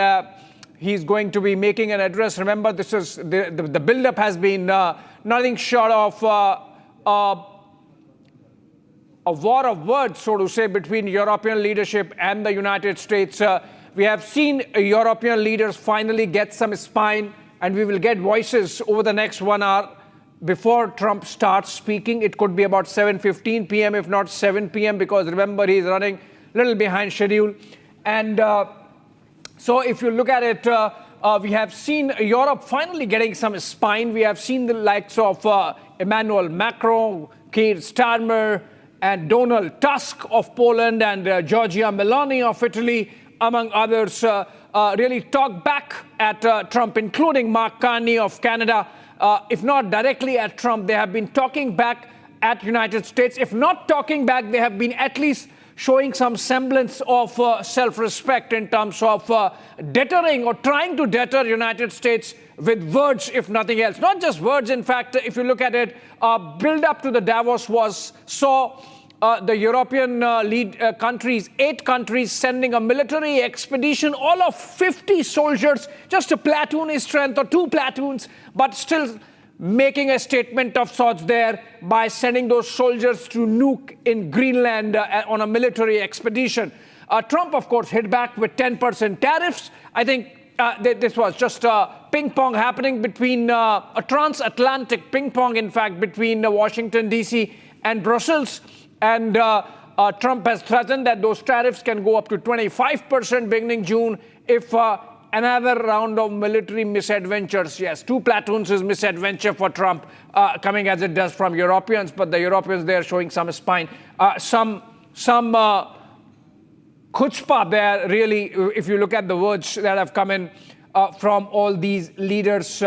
he's going to be making an address. Remember, this is the build-up has been nothing short of a war of words, so to say, between European leadership and the United States. We have seen European leaders finally get some spine, and we will get voices over the next 1 hour before Trump starts speaking. It could be about 7:15 p.m., if not 7 p.m., because remember, he's running a little behind schedule. And so if you look at it, we have seen Europe finally getting some spine. We have seen the likes of Emmanuel Macron, Keir Starmer, and Donald Tusk of Poland, and Giorgia Meloni of Italy, among others, really talk back at Trump, including Mark Carney of Canada. If not directly at Trump, they have been talking back at United States. If not talking back, they have been at least showing some semblance of self-respect in terms of deterring or trying to deter United States with words, if nothing else. Not just words, in fact, if you look at it, build up to the Davos was so the European countries, 8 countries sending a military expedition, all of 50 soldiers, just a platoon strength or 2 platoons, but still making a statement of sorts there by sending those soldiers to nuke in Greenland on a military expedition. Trump, of course, hit back with 10% tariffs. I think this was just a ping pong happening between a transatlantic ping pong, in fact, between Washington, D.C. and Brussels. And Trump has threatened that those tariffs can go up to 25% beginning June if another round of military misadventures. Yes, 2 platoons is misadventure for Trump, coming as it does from Europeans, but the Europeans, they're showing some spine. Some chutzpah there, really, if you look at the words that have come in from all these leaders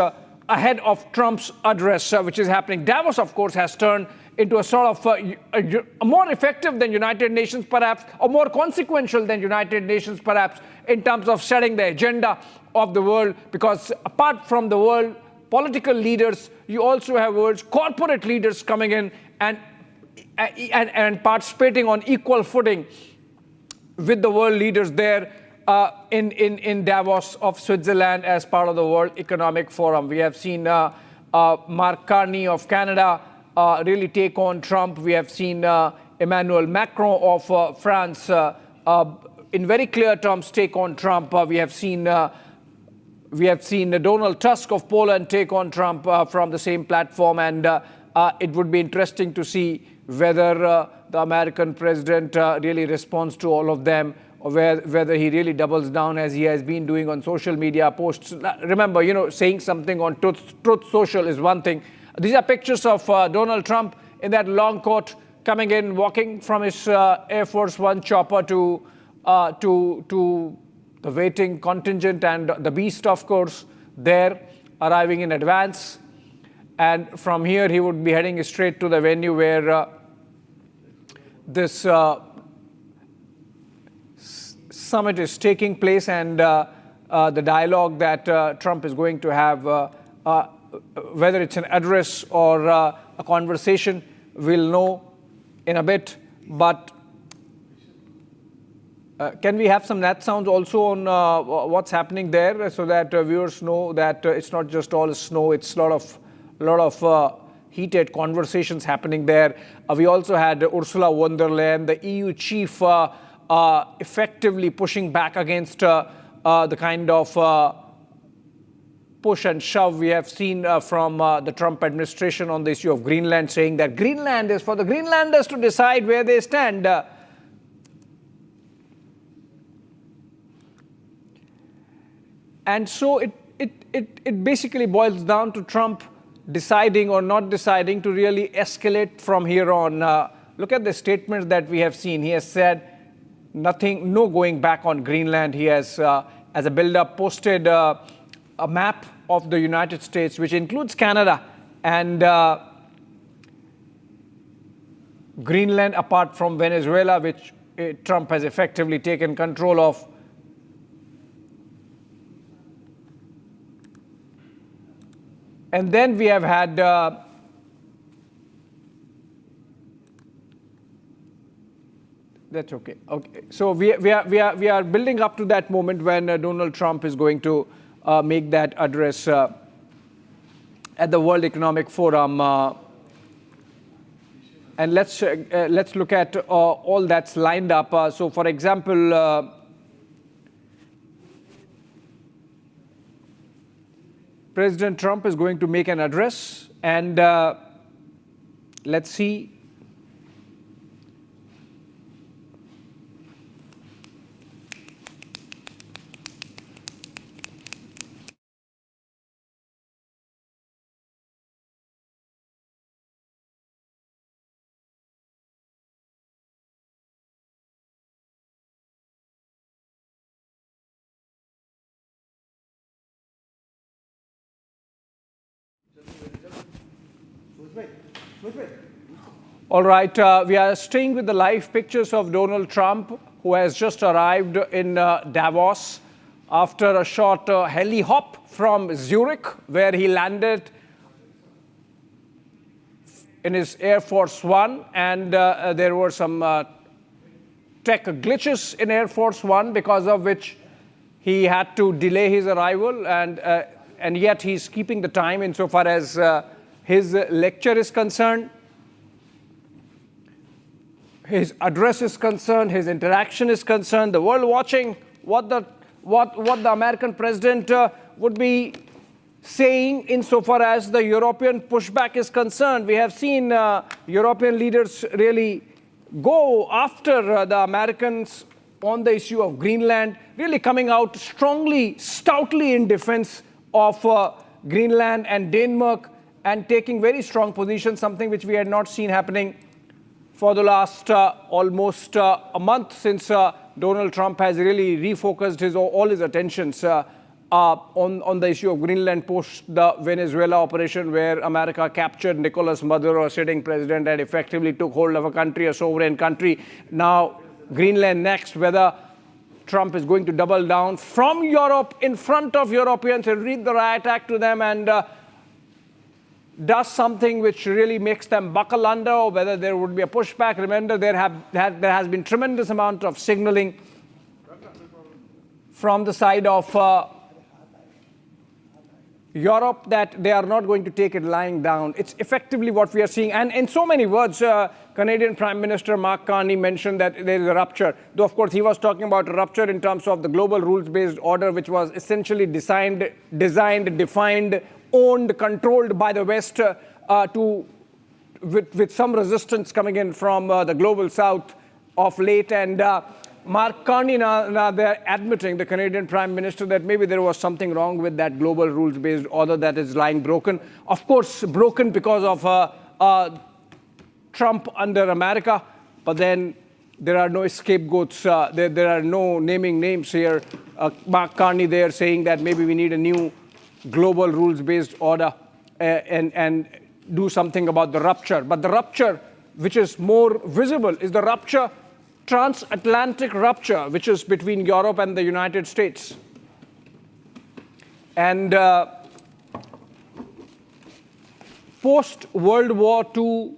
ahead of Trump's address, which is happening. Davos, of course, has turned into a sort of a more effective than United Nations, perhaps, or more consequential than United Nations, perhaps, in terms of setting the agenda of the world. Because apart from the world political leaders, you also have world's corporate leaders coming in and participating on equal footing with the world leaders there in Davos of Switzerland as part of the World Economic Forum. We have seen Mark Carney of Canada really take on Trump. We have seen Emmanuel Macron of France in very clear terms take on Trump. We have seen Donald Tusk of Poland take on Trump from the same platform, and it would be interesting to see whether the American president really responds to all of them, or whether he really doubles down as he has been doing on social media posts. Remember, saying something on Truth Social is one thing. These are pictures of Donald Trump in that long coat coming in, walking from his Air Force One chopper to the waiting contingent, and the beast, of course, there arriving in advance. And from here, he would be heading straight to the venue where this summit is taking place, and the dialogue that Trump is going to have, whether it's an address or a conversation, we'll know in a bit. But can we have some nat sounds also on what's happening there, so that viewers know that it's not just all snow, it's a lot of heated conversations happening there. We also had Ursula von der Leyen, the EU chief, effectively pushing back against the kind of push and shove we have seen from the Trump administration on the issue of Greenland, saying that Greenland is for the Greenlanders to decide where they stand. And so it basically boils down to Trump deciding or not deciding to really escalate from here on. Look at the statements that we have seen. He has said no going back on Greenland. He has, as a build-up, posted a map of the United States, which includes Canada and Greenland, apart from Venezuela, which Trump has effectively taken control of. And then we have had that's okay. Okay, so we are building up to that moment when Donald Trump is going to make that address at the World Economic Forum, and let's look at all that's lined up. So, for example, President Trump is going to make an address, and let's see. All right, we are staying with the live pictures of Donald Trump, who has just arrived in Davos after a short heli hop from Zurich, where he landed in his Air Force One, and there were some tech glitches in Air Force One because of which he had to delay his arrival, and yet he's keeping the time insofar as his lecture is concerned, his address is concerned, his interaction is concerned. The world watching what the American president would be saying insofar as the European pushback is concerned. We have seen European leaders really go after the Americans on the issue of Greenland, really coming out strongly, stoutly in defense of Greenland and Denmark, and taking very strong positions, something which we had not seen happening for the last almost a month, since Donald Trump has really refocused all his attentions on the issue of Greenland post the Venezuela operation, where America captured Nicolas Maduro, a sitting president, and effectively took hold of a country, a sovereign country. Now, Greenland next, whether Trump is going to double down from Europe in front of Europeans and read the riot act to them and does something which really makes them buckle under, or whether there would be a pushback. Remember, there has been tremendous amount of signaling from the side of Europe that they are not going to take it lying down. It's effectively what we are seeing. And in so many words, Canadian Prime Minister Mark Carney mentioned that there is a rupture. Though, of course, he was talking about a rupture in terms of the global rules-based order, which was essentially designed, defined, owned, controlled by the West, with some resistance coming in from the global South of late. And Mark Carney now they're admitting, the Canadian Prime Minister, that maybe there was something wrong with that global rules-based order that is lying broken. Of course, broken because of Trump under America, but then there are no scapegoats. There are no naming names here. Mark Carney there saying that maybe we need a new global rules-based order and do something about the rupture. But the rupture which is more visible is the rupture, transatlantic rupture, which is between Europe and the United States. And post-World War II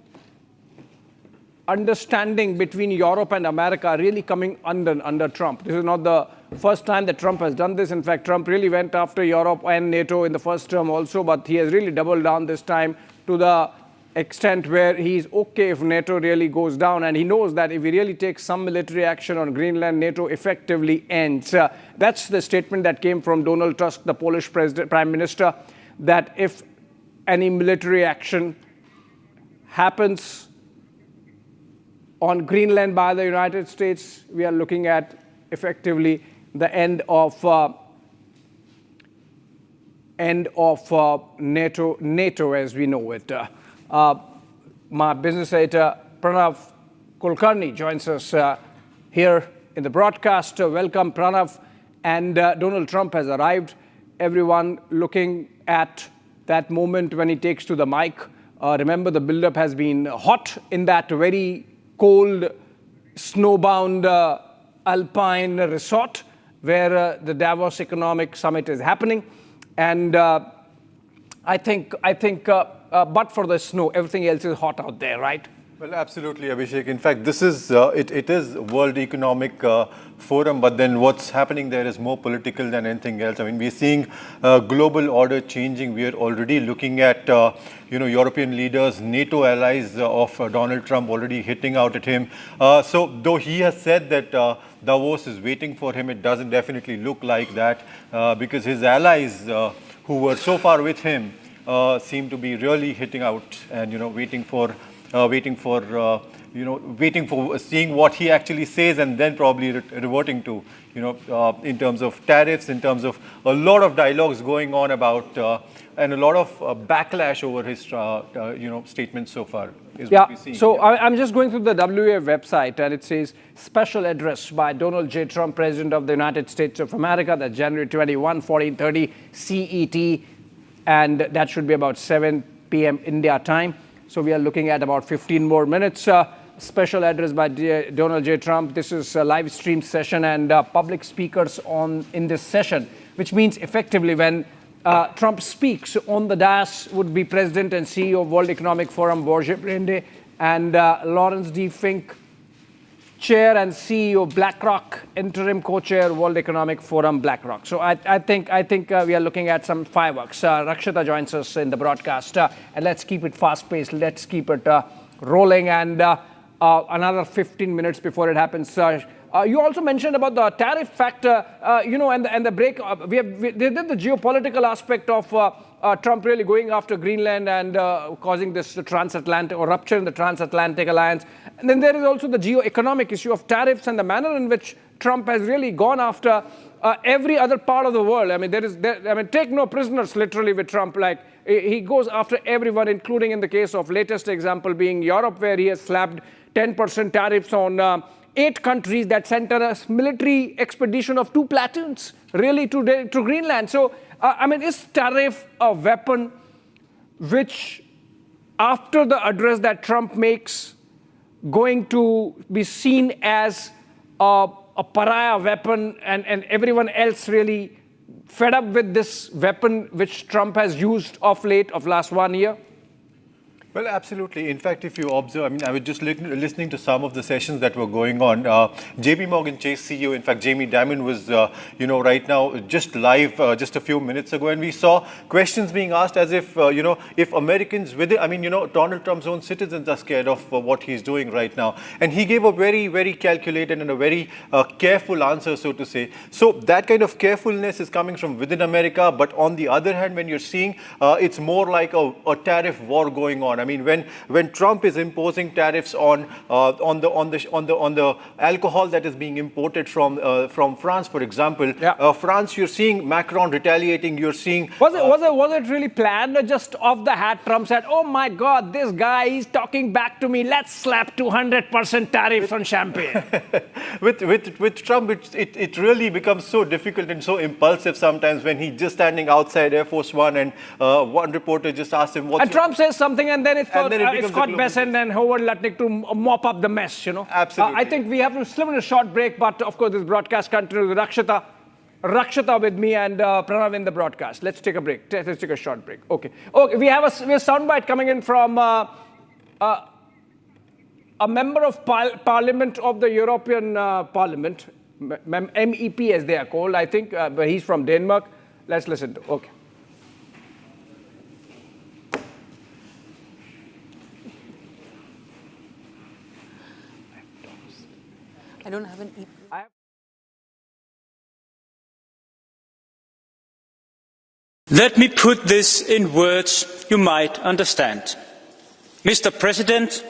understanding between Europe and America really coming under Trump. This is not the first time that Trump has done this. In fact, Trump really went after Europe and NATO in the first term also, but he has really doubled down this time to the extent where he's okay if NATO really goes down, and he knows that if he really takes some military action on Greenland, NATO effectively ends. That's the statement that came from Donald Tusk, the Polish Prime Minister, that if any military action happens on Greenland by the United States, we are looking at effectively the end of NATO as we know it. My business editor, Pranav Kulkarni, joins us here in the broadcast. Welcome, Pranav. And Donald Trump has arrived. Everyone looking at that moment when he takes to the mic. Remember, the build-up has been hot in that very cold, snowbound alpine resort where the Davos Economic Summit is happening. And I think, but for the snow, everything else is hot out there, right? Well, absolutely, Abhishek. In fact, this is it is World Economic Forum, but then what's happening there is more political than anything else. I mean, we're seeing global order changing. We are already looking at European leaders, NATO allies of Donald Trump already hitting out at him. So though he has said that Davos is waiting for him, it doesn't definitely look like that because his allies who were so far with him seem to be really hitting out and waiting for seeing what he actually says and then probably reverting to, in terms of tariffs, in terms of a lot of dialogues going on about and a lot of backlash over his, statements so far. Is what we see. So I'm just going through the WA website and it says special address by Donald J. Trump, President of the United States of America. That's January 21, 14:30 CET, and that should be about 7 p.m. India time. So we are looking at about 15 more minutes. Special address by Donald J. Trump. This is a live stream session and public speakers in this session, which means effectively when Trump speaks on the dais would be President and CEO of World Economic Forum, Borje Brende, and Lawrence D. Fink, Chair and CEO BlackRock, interim co-chair World Economic Forum BlackRock. So I think we are looking at some fireworks. Rakshita joins us in the broadcast, and let's keep it fast-paced. Let's keep it rolling. And another 15 minutes before it happens. You also mentioned about the tariff factor, and the break. They did the geopolitical aspect of Trump really going after Greenland and causing this transatlantic or rupture in the transatlantic alliance. And then there is also the geo-economic issue of tariffs and the manner in which Trump has really gone after every other part of the world. I mean, take no prisoners literally with Trump. Like he goes after everyone, including in the case of latest example being Europe, where he has slapped 10% tariffs on 8 countries that sent a military expedition of 2 platoons really to Greenland. So, is tariff a weapon which, after the address that Trump makes, going to be seen as a pariah weapon and everyone else really fed up with this weapon which Trump has used of last 1 year? Well, absolutely. In fact, if you observe, I was just listening to some of the sessions that were going on. JP Morgan Chase CEO, in fact, Jamie Dimon was, right now just live just a few minutes ago, and we saw questions being asked as if, if Americans Donald Trump's own citizens are scared of what he's doing right now. And he gave a very, very calculated and a very careful answer, so to say. So that kind of carefulness is coming from within America. But on the other hand, when you're seeing, it's more like a tariff war going on. When Trump is imposing tariffs on the alcohol that is being imported from France, for example, France, you're seeing Macron retaliating. You're seeing was it really planned or just off the hat? Trump said, "Oh my God, this guy is talking back to me. Let's slap 200% tariffs on champagne." with Trump, it really becomes so difficult and so impulsive sometimes when he's just standing outside Air Force One and one reporter just asks him what. And Trump says something and then it's Scott Bessent and Howard Lutnick to mop up the mess, Absolutely. I think we have to slip in a short break, but of course this broadcast continues with Rakshita with me and Pranav in the broadcast. Let's take a break. Let's take a short break. Okay. We have a soundbite coming in from a member of Parliament of the European Parliament, MEP as they are called, I think, but he's from Denmark. Let's listen to. Okay. I don't have an EP. Let me put this in words you might understand. Mr. President,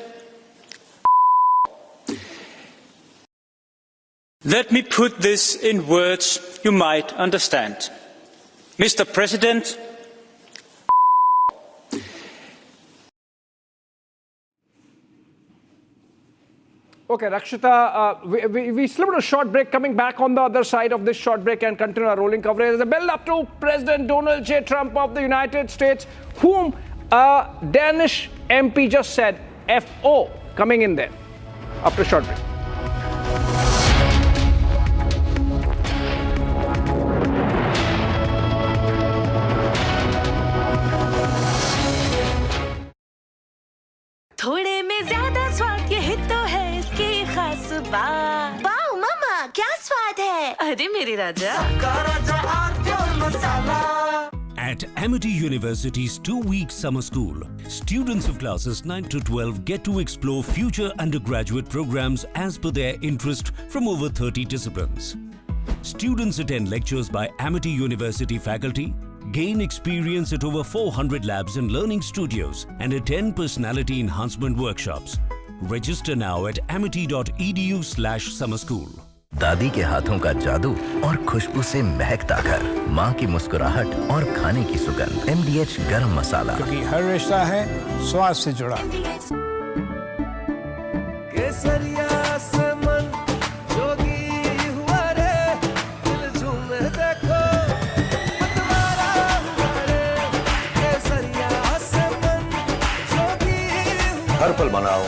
let me put this in words you might understand. Mr. President, Okay, Rakshita, we slipped a short break. Coming back on the other side of this short break and continue our rolling coverage. There's a build up to President Donald J. Trump of the United States, whom a Danish MP just said FO, coming in there after a short break. थोड़े में ज्यादा स्वाद यही तो है इसकी खास बात। वाओ मामा, क्या स्वाद है? अरे मेरे राजा। At Amity University's 2-week summer school, students of classes 9 to 12 get to explore future undergraduate programs as per their interest from over 30 disciplines. Students attend lectures by Amity University faculty, gain experience at over 400 labs and learning studios, and attend personality enhancement workshops. Register now at amity.edu/summer school. दादी के हाथों का जादू और खुशबू से महकता घर, माँ की मुस्कुराहट और खाने की सुगंध, MDH गरम मसाला, क्योंकि हर रिश्ता है स्वाद से जुड़ा। केसरिया से मन जोगी हुआ रे, दिल झूमे देखो मतवारा हुआ रे, केसरिया से मन जोगी हुआ। हर पल मनाओ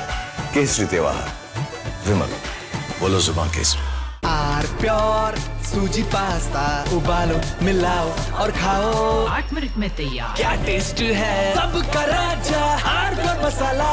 केसरी त्योहार। विमल, बोलो जुबान केसरी। आर प्योर सूजी पास्ता उबालो मिलाओ और खाओ 8 मिनट में तैयार क्या टेस्ट है सबका राजा हार्डकोर मसाला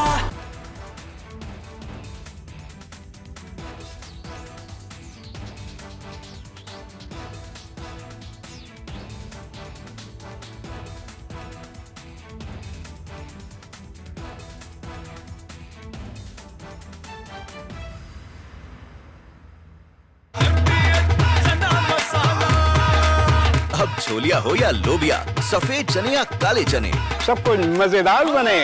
अब छोलिया हो या लोबिया सफेद चने या काले चने सब कुछ मजेदार बने।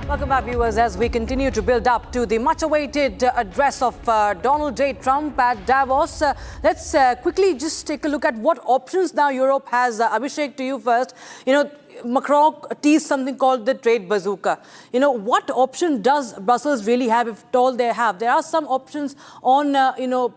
Welcome back, viewers, as we continue to build up to the much-awaited address of Donald J. Trump at Davos. Let's quickly just take a look at what options now Europe has. Abhishek, to you first. You know, Macron teased something called the trade bazooka. You know, what option does Brussels really have, if at all they have? There are some options on,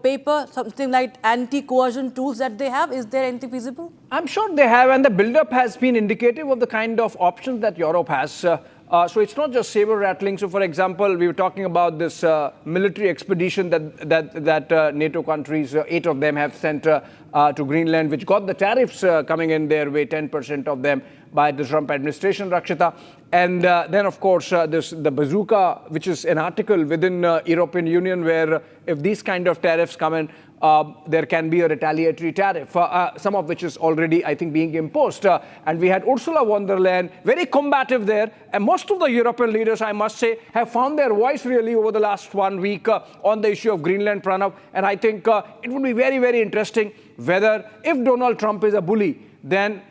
paper, something like anti-coercion tools that they have. Is there anything feasible? I'm sure they have, and the build-up has been indicative of the kind of options that Europe has. So it's not just saber rattling. So, for example, we were talking about this military expedition that NATO countries, 8 of them have sent to Greenland, which got the tariffs coming in their way, 10% of them by the Trump administration, Rakshita. And then, of course, the bazooka, which is an article within European Union where if these kind of tariffs come in, there can be a retaliatory tariff, some of which is already, I think, being imposed. And we had Ursula von der Leyen, very combative there. And most of the European leaders, I must say, have found their voice really over the last 1 week on the issue of Greenland, Pranav. And I think it would be very, very interesting whether, if Donald Trump is a bully, then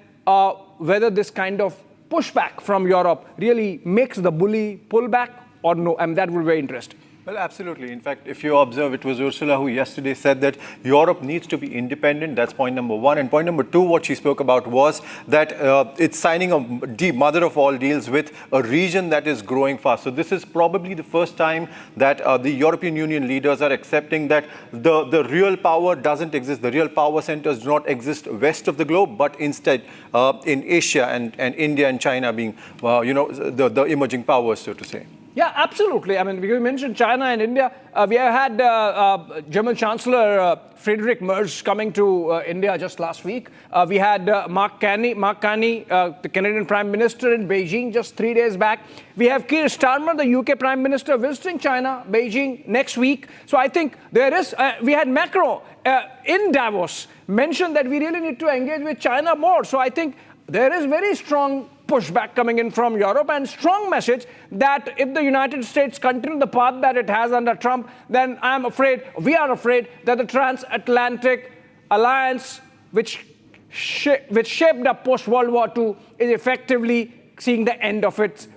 whether this kind of pushback from Europe really makes the bully pull back or no. And that would be very interesting. Well, absolutely. In fact, if you observe, it was Ursula who yesterday said that Europe needs to be independent. That's point number one. And point number two, what she spoke about was that it's signing a mother of all deals with a region that is growing fast. So this is probably the first time that the European Union leaders are accepting that the real power doesn't exist. The real power centers do not exist west of the globe, but instead in Asia and India and China being, the emerging powers, so to say. Yeah, absolutely. I mean, we mentioned China and India. We have had German Chancellor Friedrich Merz coming to India just last week. We had Mark Carney, the Canadian Prime Minister in Beijing just 3 days back. We have Keir Starmer, the UK Prime Minister, visiting China, Beijing next week. So I think there is, we had Macron in Davos mention that we really need to engage with China more. So I think there is very strong pushback coming in from Europe and strong message that if the United States continue the path that it has under Trump, then we are afraid that the Transatlantic alliance, which shaped up post-World War II, is effectively seeing the end of its,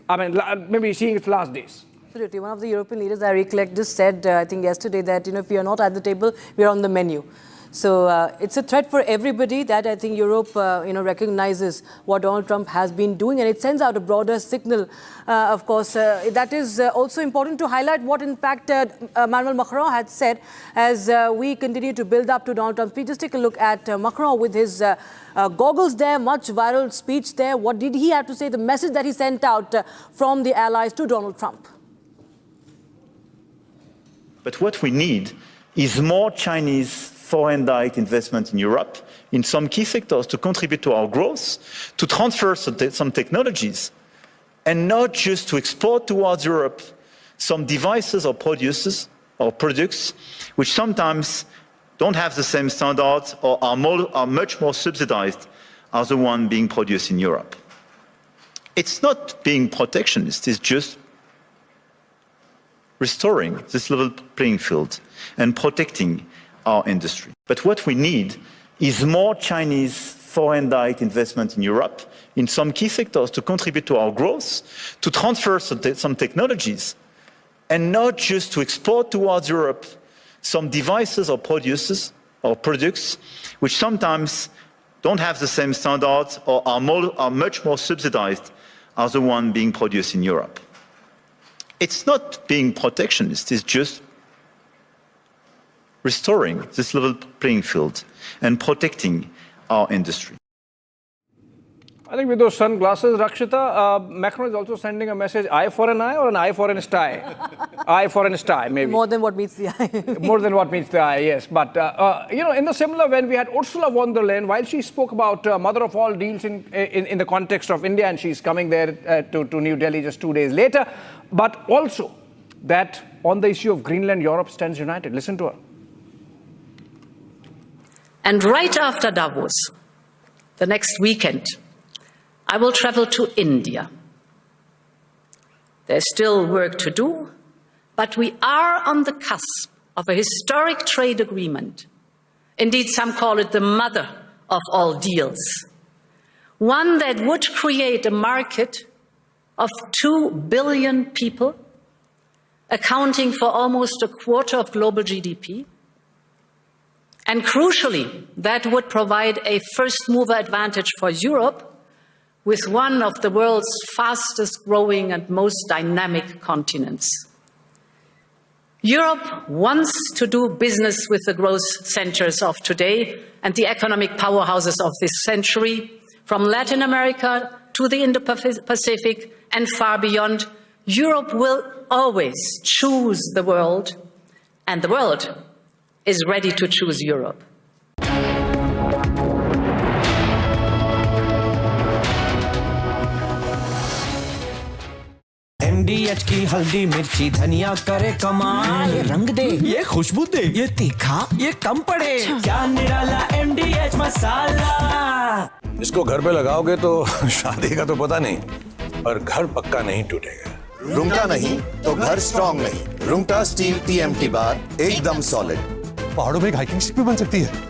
maybe seeing its last days. Absolutely. One of the European leaders I recollect just said, I think yesterday, that if we are not at the table, we are on the menu. So it's a threat for everybody that I think Europe, recognizes what Donald Trump has been doing, and it sends out a broader signal. Of course, that is also important to highlight what, in fact, Emmanuel Macron had said as we continue to build up to Donald Trump. Please just take a look at Macron with his goggles there, much viral speech there. What did he have to say? The message that he sent out from the allies to Donald Trump. But what we need is more Chinese foreign direct investment in Europe in some key sectors to contribute to our growth, to transfer some technologies, and not just to export towards Europe some devices or products which sometimes don't have the same standards or are much more subsidized as the one being produced in Europe. It's not being protectionist, it's just restoring this level playing field and protecting our industry. But what we need is more Chinese foreign direct investment in Europe in some key sectors to contribute to our growth, to transfer some technologies, and not just to export towards Europe some devices or products which sometimes don't have the same standards or are much more subsidized as the one being produced in Europe. It's not being protectionist, it's just restoring this level playing field and protecting our industry. I think with those sunglasses, Rakshita, Macron is also sending a message, eye for an eye or an eye for an sty? Eye for an sty, maybe. More than what meets the eye. More than what meets the eye, yes. But, in the similar vein, we had Ursula von der Leyen, while she spoke about mother of all deals in the context of India, and she's coming there to New Delhi just 2 days later, but also that on the issue of Greenland, Europe stands united. Listen to her. And right after Davos, the next weekend, I will travel to India. There's still work to do, but we are on the cusp of a historic trade agreement. Indeed, some call it the mother of all deals. One that would create a market of 2 billion people, accounting for almost a quarter of global GDP. And crucially, that would provide a first-mover advantage for Europe, with one of the world's fastest growing and most dynamic continents. Europe wants to do business with the growth centers of today and the economic powerhouses of this century, from Latin America to the Indo-Pacific and far beyond. Europe will always choose the world, and the world is ready to choose Europe. MDH की हल्दी मिर्ची धनिया करे कमाल, ये रंग दे, ये खुशबू दे, ये तीखा, ये कम पड़े, क्या निराला MDH मसाला। इसको घर पे लगाओगे तो शादी का तो पता नहीं, पर घर पक्का नहीं टूटेगा। रूंगटा नहीं तो घर स्ट्रॉन्ग नहीं। रूंगटा स्टील TMT बार एकदम सॉलिड। पहाड़ों में एक हाइकिंग स्टिक भी बन सकती है।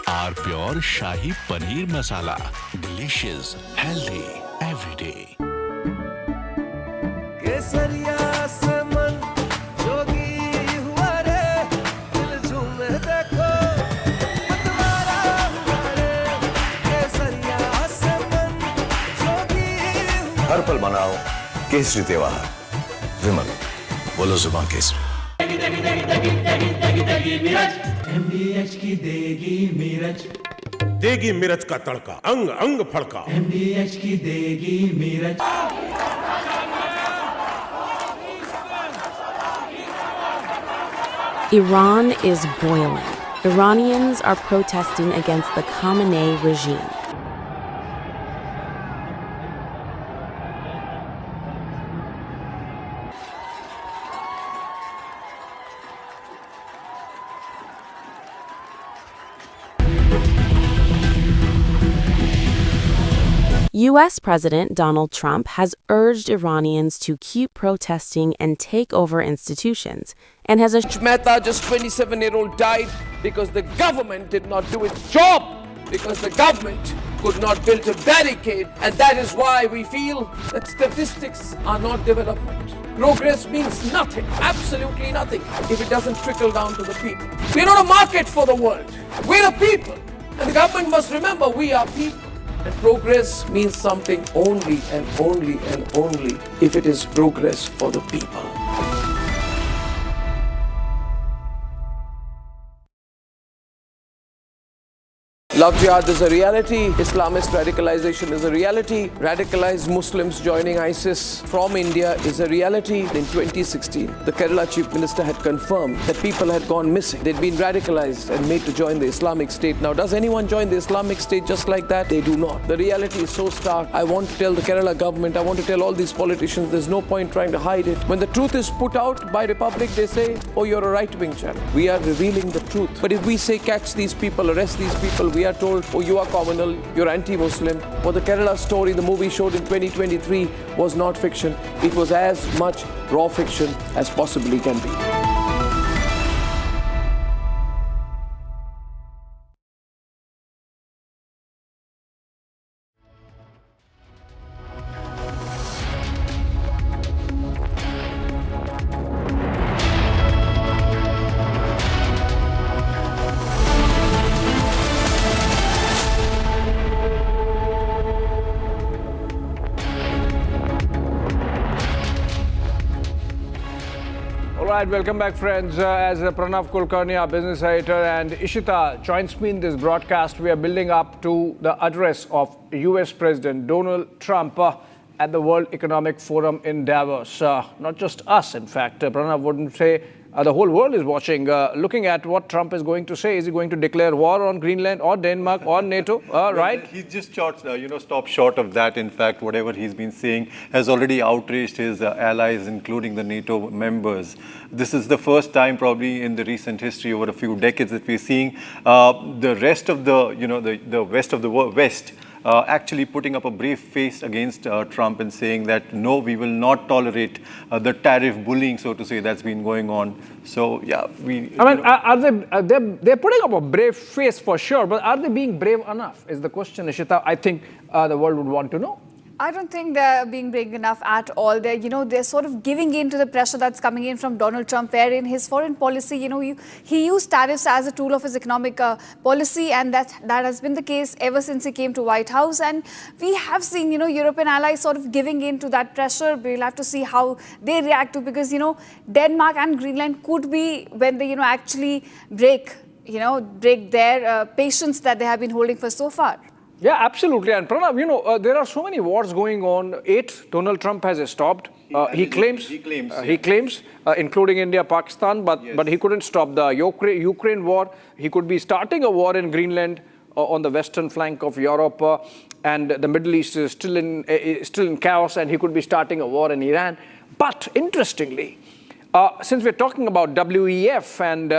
आर pure shahi paneer masala, delicious, healthy, everyday. केसरिया से मन जोगी हुआ रे, दिल झूमे देखो मतवारा हुआ रे। केसरिया से मन जोगी हुआ। हर पल मनाओ केसरी त्योहार। विमल, बोलो जुबान केसरी। MDH की देगी मिर्च, देगी मिर्च का तड़का, अंग अंग फड़का। MDH की देगी मिर्च। Iran is boiling. Iranians are protesting against the Khamenei regime. U.S. President Donald Trump has urged Iranians to keep protesting and take over institutions, and has Mehta, just 27-year-old, died because the government did not do its job, because the government could not build a barricade, and that is why we feel that statistics are not development. Progress means nothing, absolutely nothing, if it doesn't trickle down to the people. We're not a market for the world, we're a people, and the government must remember we are people. And progress means something only and only and only if it is progress for the people. Love jihad is a reality. Islamist radicalization is a reality. Radicalized Muslims joining ISIS from India is a reality. In 2016, the Kerala Chief Minister had confirmed that people had gone missing. They'd been radicalized and made to join the Islamic State. Now, does anyone join the Islamic State just like that? They do not. The reality is so stark. I want to tell the Kerala government, I want to tell all these politicians, there's no point trying to hide it. When the truth is put out by Republic, they say, oh, you're a right-wing channel. We are revealing the truth. But if we say, catch these people, arrest these people, we are told, oh, you are communal, you're anti-Muslim. What the Kerala story, the movie showed in 2023, was not fiction. It was as much raw fiction as possibly can be. right, welcome back, friends. As Pranav Kulkarni, our business editor, and Ishita joins me in this broadcast, we are building up to the address of US President Donald Trump at the World Economic Forum in Davos. Not just us, in fact. Pranav wouldn't say the whole world is watching, looking at what Trump is going to say. Is he going to declare war on Greenland or Denmark or NATO? Right? He's just stopped short of that. In fact, whatever he's been saying has already outraged his allies, including the NATO members. This is the first time probably in the recent history over a few decades that we're seeing the rest of the West of the West actually putting up a brave face against Trump and saying that, no, we will not tolerate the tariff bullying, so to say, that's been going on. So, yeah, they're putting up a brave face for sure, but are they being brave enough is the question, Ishita. I think the world would want to know. I don't think they're being brave enough at all. They're sort of giving in to the pressure that's coming in from Donald Trump, wherein his foreign policy, he used tariffs as a tool of his economic policy, and that has been the case ever since he came to White House. And we have seen, European allies sort of giving in to that pressure. We'll have to see how they react to, because, Denmark and Greenland could be when they, actually break their patience that they have been holding for so far. Yeah, absolutely. And Pranav, there are so many wars going on. 8, Donald Trump has stopped. He claims, including India, Pakistan, but he couldn't stop the Ukraine war. He could be starting a war in Greenland on the western flank of Europe, and the Middle East is still in chaos, and he could be starting a war in Iran. But interestingly, since we're talking about WEF and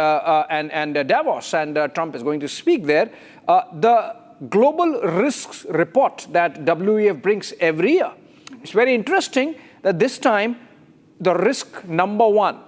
Davos, and Trump is going to speak there, the global risks report that WEF brings every year. It's very interesting that this time the risk number 1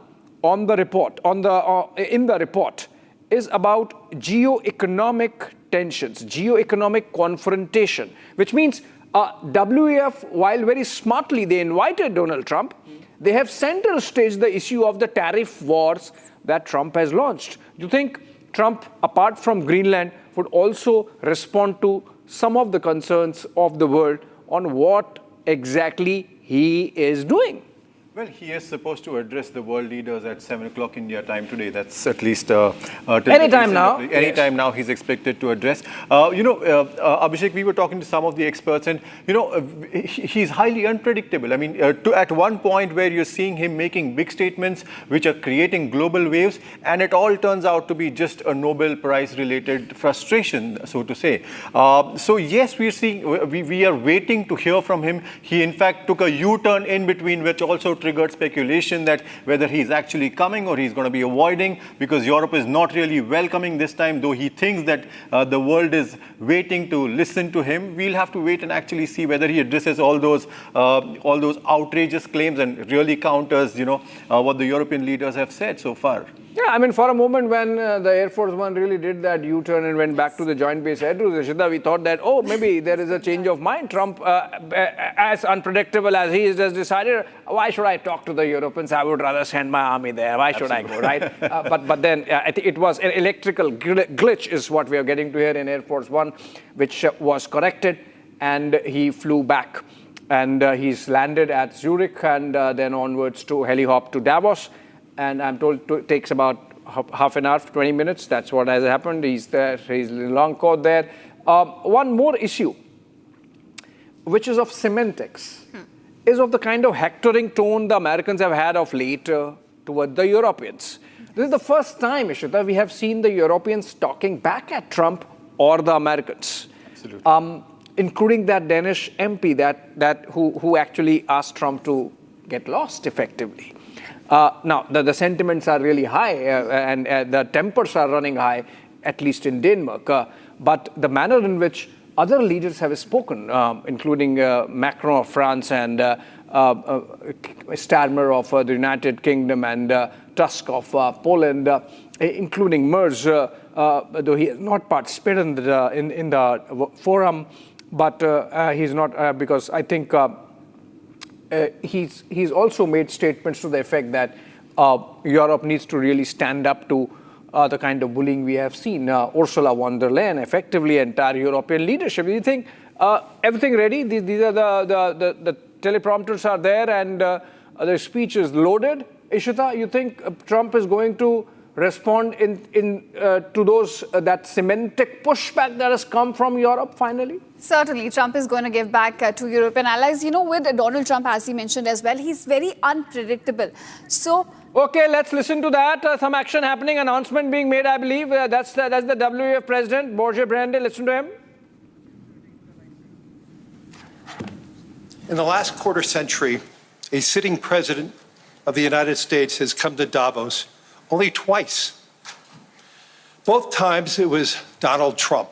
on the report, in the report, is about geoeconomic tensions, geoeconomic confrontation, which means WEF, while very smartly they invited Donald Trump, they have center stage the issue of the tariff wars that Trump has launched. Do you think Trump, apart from Greenland, would also respond to some of the concerns of the world on what exactly he is doing? Well, he is supposed to address the world leaders at 7 o'clock India time today. That's at least anytime now. Anytime now he's expected to address. Abhishek, we were talking to some of the experts, and he's highly unpredictable. I mean, at one point where you're seeing him making big statements which are creating global waves, and it all turns out to be just a Nobel Prize-related frustration, so to say. So yes, we are waiting to hear from him. He in fact took a U-turn in between, which also triggered speculation that whether he's actually coming or he's going to be avoiding, because Europe is not really welcoming this time, though he thinks that the world is waiting to listen to him. We'll have to wait and actually see whether he addresses all those outrageous claims and really counters, what the European leaders have said so far. Yeah, I mean, for a moment when the Air Force One really did that U-turn and went back to the Joint Base Air Cruise, Ishita, we thought that, maybe there is a change of mind. Trump, as unpredictable as he is, has decided, why should I talk to the Europeans? I would rather send my army there. Why should I go, right? But then I think it was an electrical glitch is what we are getting to here in Air Force One, which was corrected, and he flew back. And he's landed at Zurich and then onwards to heli-hop to Davos. And I'm told it takes about half an hour, 20 minutes. That's what has happened. He's there. He's in long court there. One more issue, which is of semantics, is of the kind of hectoring tone the Americans have had of late toward the Europeans. This is the first time, Ishita, we have seen the Europeans talking back at Trump or the Americans. Absolutely. Including that Danish MP who actually asked Trump to get lost effectively. Now, the sentiments are really high and the tempers are running high, at least in Denmark. But the manner in which other leaders have spoken, including Macron of France and Starmer of the United Kingdom and Tusk of Poland, including Merz, though he has not participated in the forum, but he's not, because I think he's also made statements to the effect that Europe needs to really stand up to the kind of bullying we have seen. Ursula von der Leyen, effectively entire European leadership. Do you think everything ready? These are the teleprompters are there and the speech is loaded. Ishita, you think Trump is going to respond to those that semantic pushback that has come from Europe finally? Certainly, Trump is going to give back to European allies. You know, with Donald Trump, as he mentioned as well, he's very unpredictable. So, okay, let's listen to that. Some action happening, announcement being made, I believe. That's the WEF president, Borje Brande. Listen to him. In the last quarter century, a sitting president of the United States has come to Davos only twice. Both times it was Donald Trump.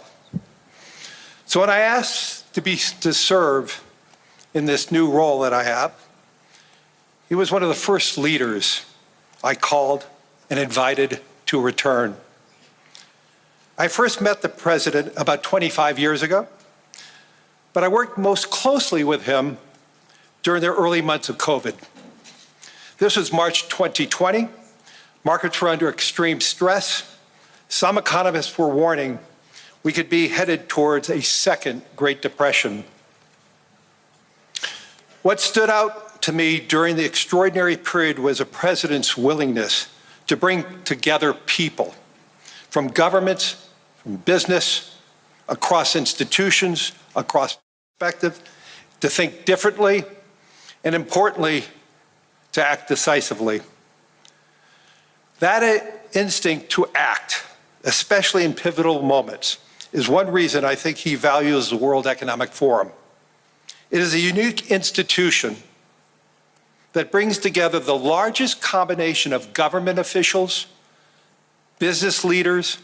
So when I asked to serve in this new role that I have, he was one of the first leaders I called and invited to return. I first met the president about 25 years ago, but I worked most closely with him during the early months of COVID. This was March 2020. Markets were under extreme stress. Some economists were warning we could be headed towards a second Great Depression. What stood out to me during the extraordinary period was a president's willingness to bring together people from governments, from business, across institutions, across perspective, to think differently, and importantly, to act decisively. That instinct to act, especially in pivotal moments, is one reason I think he values the World Economic Forum. It is a unique institution that brings together the largest combination of government officials, business leaders,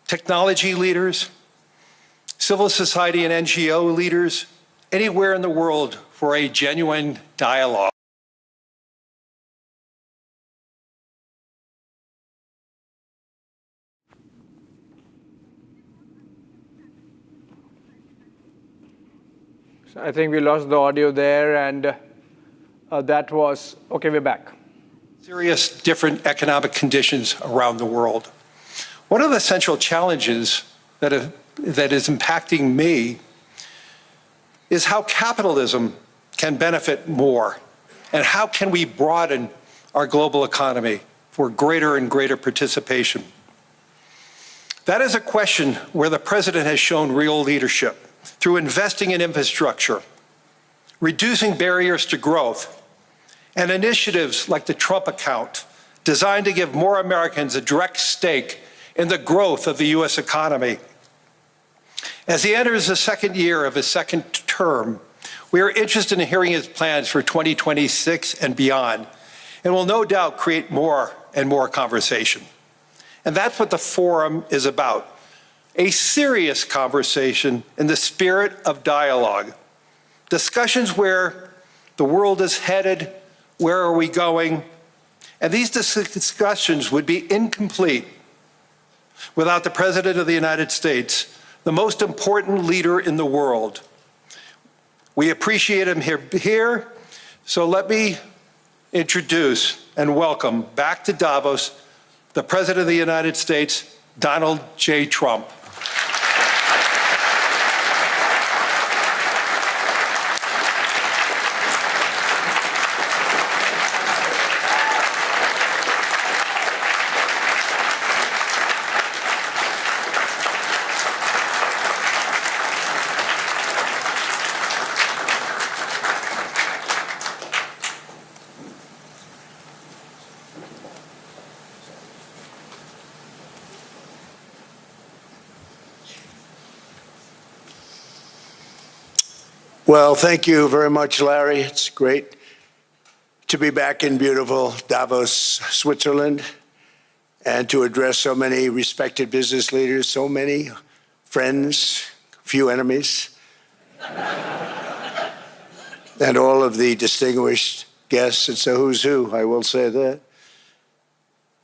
technology leaders, civil society and NGO leaders, anywhere in the world for a genuine dialogue. So I think we lost the audio there, and that was, okay, we're back. Serious different economic conditions around the world. One of the central challenges that is impacting me is how capitalism can benefit more, and how can we broaden our global economy for greater and greater participation. That is a question where the president has shown real leadership through investing in infrastructure, reducing barriers to growth, and initiatives like the Trump account, designed to give more Americans a direct stake in the growth of the U.S. economy. As he enters the second year of his second term, we are interested in hearing his plans for 2026 and beyond, and will no doubt create more and more conversation. And that's what the forum is about. A serious conversation in the spirit of dialogue. Discussions where the world is headed, where are we going? And these discussions would be incomplete without the President of the United States, the most important leader in the world. We appreciate him here, so let me introduce and welcome back to Davos the President of the United States, Donald J. Trump. Well, thank you very much, Larry. It's great to be back in beautiful Davos, Switzerland, and to address so many respected business leaders, so many friends, few enemies, and all of the distinguished guests. It's a who's who, I will say that.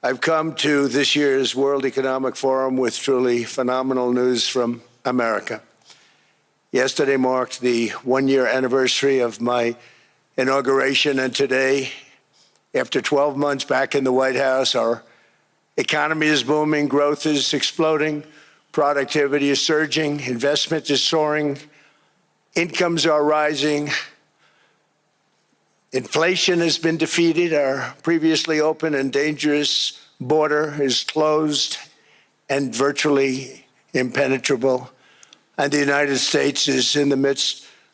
I've come to this year's World Economic Forum with truly phenomenal news from America. Yesterday marked the one-year anniversary of my inauguration, and today, after 12 months back in the White House, our economy is booming, growth is exploding, productivity is surging, investment is soaring, incomes are rising, Inflation has been defeated. Our previously open and dangerous border is closed and virtually impenetrable. And the United States is in the midst